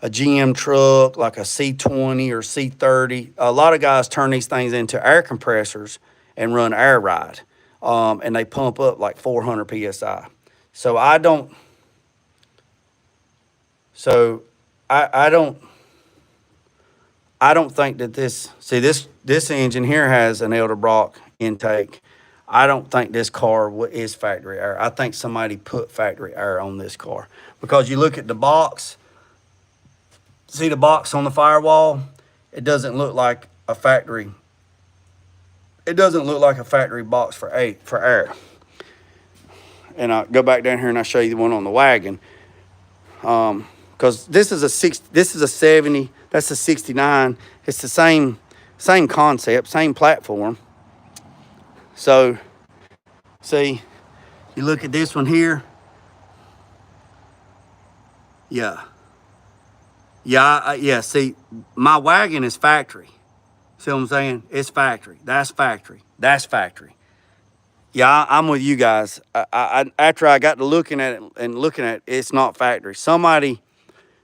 GM truck, like a C20 or C30. A lot of guys turn these things into air compressors and run air ride, and they pump up like 400 psi. So I don't think that this engine here has an Edelbrock intake. I don't think this car is factory air. I think somebody put factory air on this car because you look at the box. See the box on the firewall? It doesn't look like a factory. It doesn't look like a factory box for air. And I go back down here and I show you the one on the wagon. Because this is a 70. That's a 69. It's the same concept, same platform. So, see, you look at this one here. Yeah. Yeah, see, my wagon is factory. See what I'm saying? It's factory. That's factory. That's factory. Yeah, I'm with you guys. After I got to looking at it, it's not factory.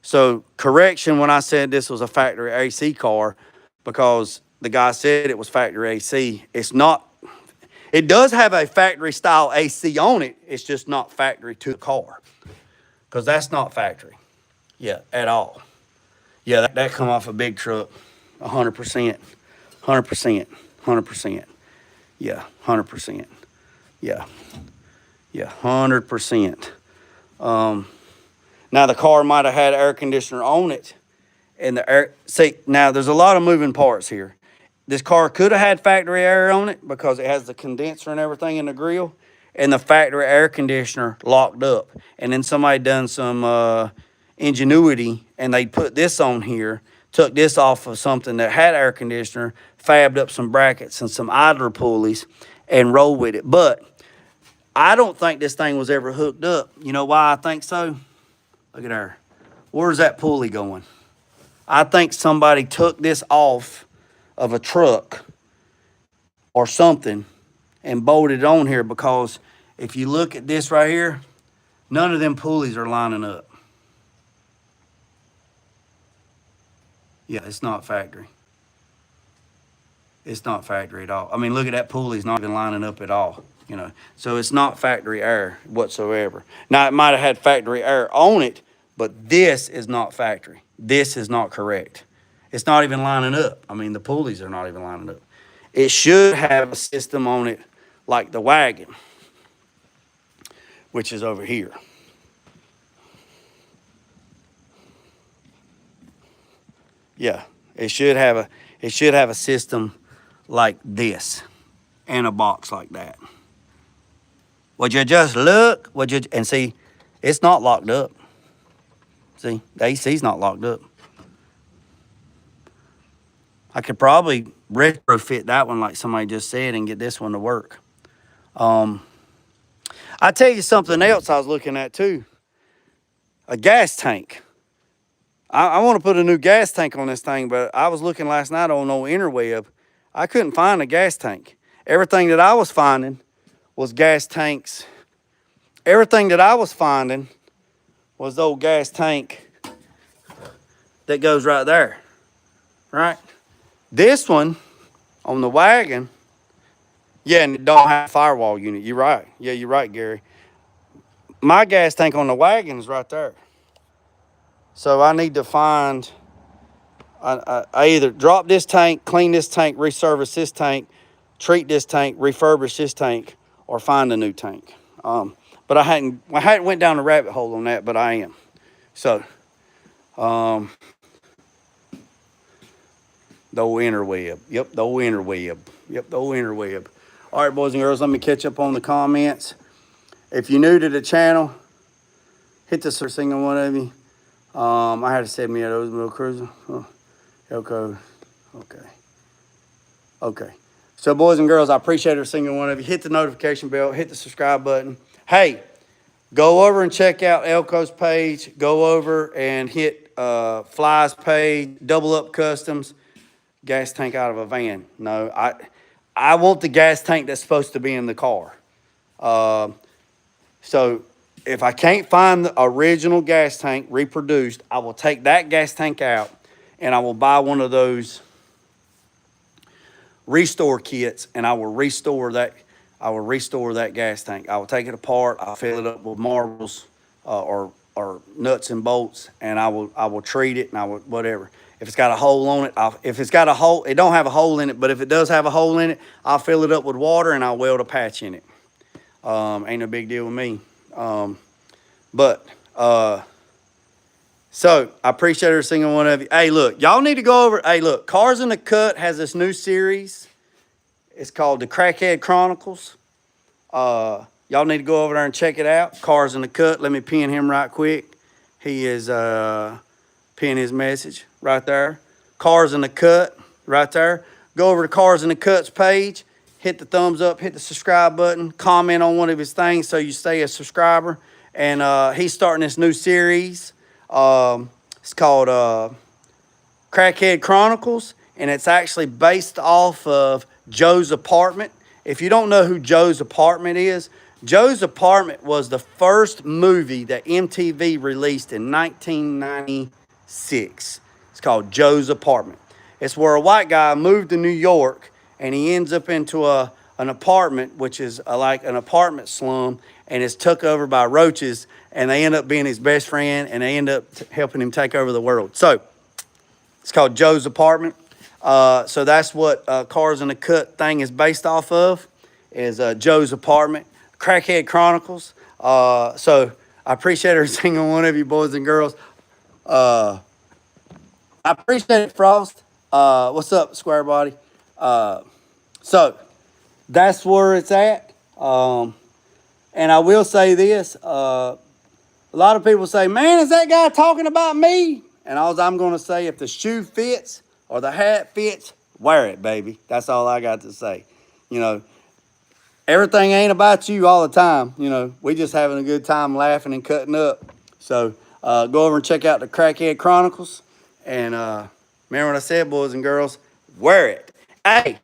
So correction when I said this was a factory AC car, because the guy said it was factory AC. It's not. It does have a factory style AC on it. It's just not factory to the car, because that's not factory. Yeah, at all. Yeah, that come off a big truck, 100%, 100%, 100%. Yeah, 100%. Yeah, yeah, 100%. Now the car might have had air conditioner on it, and the air. See, now there's a lot of moving parts here. This car could have had factory air on it because it has the condenser and everything in the grill, and the factory air conditioner locked up. And then somebody done some ingenuity, and they put this on here, took this off of something that had air conditioner, fabbed up some brackets and some idler pulleys, and rolled with it. But I don't think this thing was ever hooked up. You know why I think so? Look at there. Where's that pulley going? I think somebody took this off of a truck or something and bolted it on here, because if you look at this right here, none of them pulleys are lining up. Yeah, it's not factory. It's not factory at all. I mean, look at that pulley's not even lining up at all, you know. So it's not factory air whatsoever. Now, it might have had factory air on it, but this is not factory. This is not correct. It's not even lining up. I mean, the pulleys are not even lining up. It should have a system on it like the wagon, which is over here. Yeah, it should have a system like this and a box like that. Would you just look? And see, it's not locked up. See, the AC's not locked up. I could probably retrofit that one like somebody just said and get this one to work. I tell you something else I was looking at too. A gas tank. I want to put a new gas tank on this thing, but I was looking last night on no interweb. I couldn't find a gas tank. Everything that I was finding was gas tanks. Everything that I was finding was the old gas tank that goes right there, right? This one on the wagon, yeah, and it don't have a firewall unit. You're right. Yeah, you're right, Gary. My gas tank on the wagon is right there. So I need to find, I either drop this tank, clean this tank, resurface this tank, treat this tank, refurbish this tank, or find a new tank. But I hadn't went down the rabbit hole on that, but I am. So, the old interweb. Yep, the old interweb. Yep, the old interweb. All right, boys and girls, let me catch up on the comments. If you're new to the channel, hit the single one of you. I had to send me a Oldsmobile Cruiser. Oh, Elko. Okay. So, boys and girls, I appreciate every single one of you. Hit the notification bell. Hit the subscribe button. Hey, go over and check out Elko's page. Go over and hit Fly's page. Double Up Customs. Gas tank out of a van. No, I want the gas tank that's supposed to be in the car. So if I can't find the original gas tank reproduced, I will take that gas tank out and I will buy one of those restore kits, and I will restore that gas tank. I will take it apart. I'll fill it up with marbles or nuts and bolts, and I will treat it, and I will whatever. If it's got a hole on it, if it's got a hole, it don't have a hole in it, but if it does have a hole in it, I'll fill it up with water and I'll weld a patch in it. Ain't no big deal with me. So I appreciate every single one of you. Hey, look, y'all need to go over. Hey, look, Cars in the Cut has this new series. It's called the Crackhead Chronicles. Y'all need to go over there and check it out. Cars in the Cut. Let me pin him right quick. He is pin his message right there. Cars in the Cut right there. Go over to Cars in the Cuts page, hit the thumbs up, hit the subscribe button, comment on one of his things so you stay a subscriber. And he's starting this new series. It's called Crackhead Chronicles, and it's actually based off of Joe's Apartment. If you don't know who Joe's Apartment is, Joe's Apartment was the first movie that MTV released in 1996. It's called Joe's Apartment. It's where a white guy moved to New York, and he ends up into an apartment, which is like an apartment slum, and it's took over by roaches, and they end up being his best friend, and they end up helping him take over the world. So it's called Joe's Apartment. So that's what Cars in the Cut thing is based off of, is Joe's Apartment. Crackhead Chronicles. So I appreciate every single one of you boys and girls. I appreciate it, Frost. What's up, Square Body? So that's where it's at. And I will say this. A lot of people say, man, is that guy talking about me? And all I'm going to say, if the shoe fits or the hat fits, wear it, baby. That's all I got to say. You know, everything ain't about you all the time. You know, we just having a good time laughing and cutting up. So go over and check out the Crackhead Chronicles. And remember what I said, boys and girls, wear it. Hey,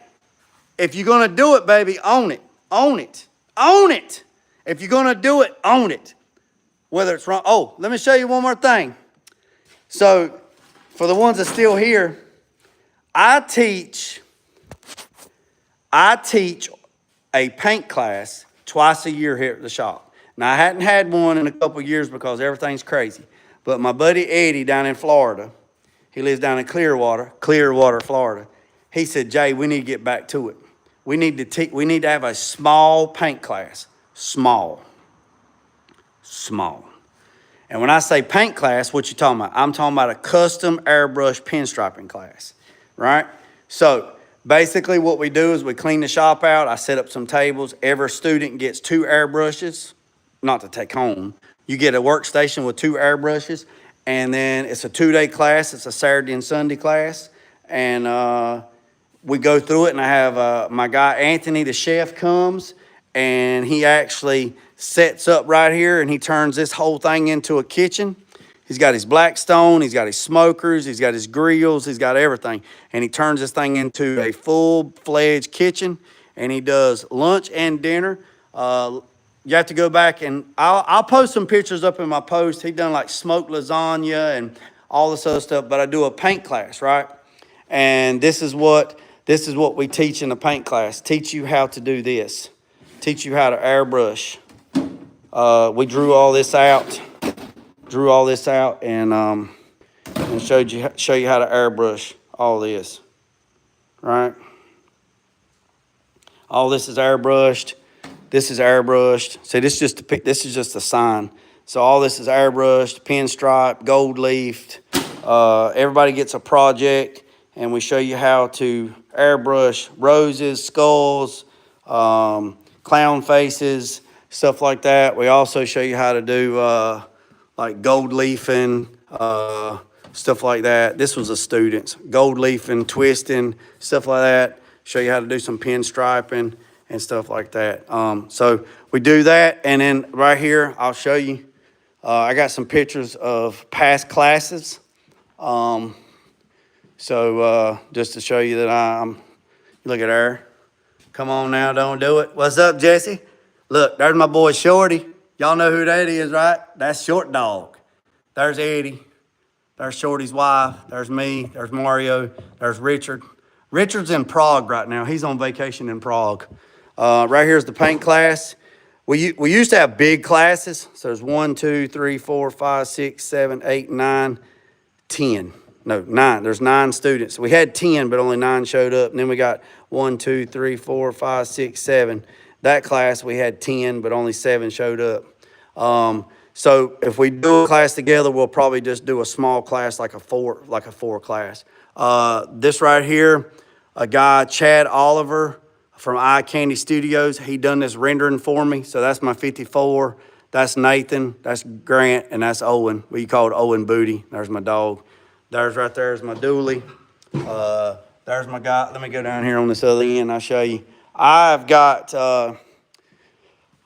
if you're going to do it, baby, own it. Own it. Own it. If you're going to do it, own it. Whether it's wrong. Oh, let me show you one more thing. So for the ones that are still here, I teach a paint class twice a year here at the shop. Now, I hadn't had one in a couple of years because everything's crazy. But my buddy Eddie down in Florida, he lives down in Clearwater, Florida. He said, Jay, we need to get back to it. We need to have a small paint class. Small. And when I say paint class, what you talking about? I'm talking about a custom airbrush pinstriping class, right? So basically what we do is we clean the shop out. I set up some tables. Every student gets 2 airbrushes, not to take home. You get a workstation with 2 airbrushes, and then it's a 2-day class. It's a Saturday and Sunday class. And we go through it, and I have my guy Anthony, the chef, comes, and he actually sets up right here, and he turns this whole thing into a kitchen. He's got his Blackstone, he's got his smokers, he's got his grills, he's got everything. And he turns this thing into a full-fledged kitchen, and he does lunch and dinner. You have to go back, and I'll post some pictures up in my post. He done like smoked lasagna and all this other stuff, but I do a paint class, right? And this is what we teach in the paint class. Teach you how to do this. Teach you how to airbrush. We drew all this out, and show you how to airbrush all this, right? All this is airbrushed. This is airbrushed. See, this is just a sign. So all this is airbrushed, pinstripe, gold leafed. Everybody gets a project, and we show you how to airbrush roses, skulls, clown faces, stuff like that. We also show you how to do like gold leafing, stuff like that. This was a student's gold leafing, twisting, stuff like that. Show you how to do some pinstriping and stuff like that. So we do that, and then right here I'll show you. I got some pictures of past classes. So just to show you that I'm. Look at her. Come on now, don't do it. What's up, Jesse? Look, there's my boy Shorty. Y'all know who that is, right? That's Short Dog. There's Eddie. There's Shorty's wife. There's me. There's Mario. There's Richard. Richard's in Prague right now. He's on vacation in Prague. Right here's the paint class. We used to have big classes. So there's 1, 2, 3, 4, 5, 6, 7, 8, 9, 10. No, 9. There's 9 students. We had 10, but only 9 showed up. And then we got 1, 2, 3, 4, 5, 6, 7. That class, we had 10, but only 7 showed up. So if we do a class together, we'll probably just do a small class, like a 4 class. This right here, a guy, Chad Oliver from Eye Candy Studios, he done this rendering for me. So that's my 54. That's Nathan, that's Grant, and that's Owen. We call it Owen Booty. There's my dog. There's right there is my dually. There's my guy. Let me go down here on this other end. I'll show you. I've got, I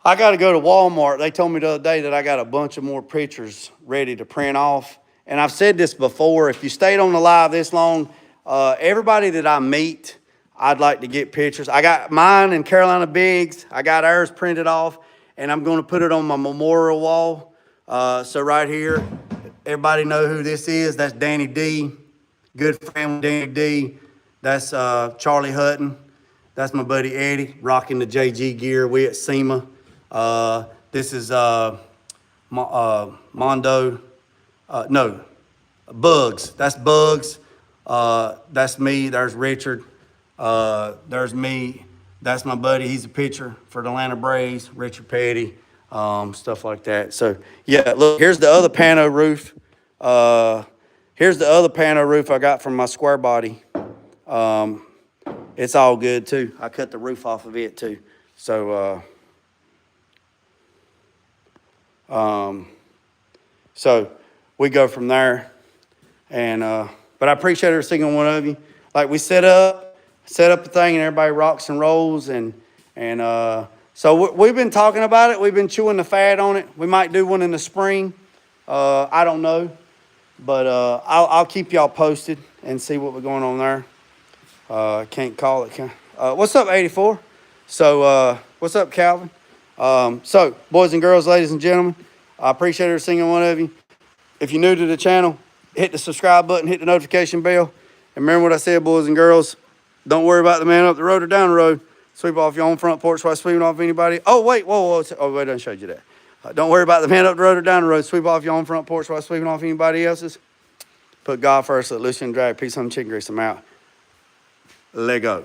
got to go to Walmart. They told me the other day that I got a bunch of more pictures ready to print off. And I've said this before, if you stayed on the live this long, everybody that I meet, I'd like to get pictures. I got mine in Carolina Biggs. I got ours printed off, and I'm going to put it on my memorial wall. So right here, everybody know who this is. That's Danny D. Good friend with Danny D. That's Charlie Hutton. That's my buddy Eddie, rocking the JG gear. We at SEMA. This is Mondo. No, Bugs. That's Bugs. That's me. There's Richard. There's me. That's my buddy. He's a pitcher for the Atlanta Braves, Richard Petty, stuff like that. So, yeah, look, here's the other pano roof. Here's the other pano roof I got from my square body. It's all good, too. I cut the roof off of it, too. So, so we go from there. And, but I appreciate every single one of you. Like, we set up the thing, and everybody rocks and rolls. And so we've been talking about it. We've been chewing the fat on it. We might do one in the spring. I don't know. But I'll keep y'all posted and see what we're going on there. Can't call it. What's up, 84? So what's up, Calvin? So, boys and girls, ladies and gentlemen, I appreciate every single one of you. If you're new to the channel, hit the subscribe button, hit the notification bell. And remember what I said, boys and girls. Don't worry about the man up the road or down the road. Sweep off your own front porch while sweeping off anybody. Oh, wait, whoa. Oh, wait, I done showed you that. Don't worry about the man up the road or down the road. Sweep off your own front porch while sweeping off anybody else's. Put God first, let Lucian drag. Peace on the chicken grease. I'm out. Let go.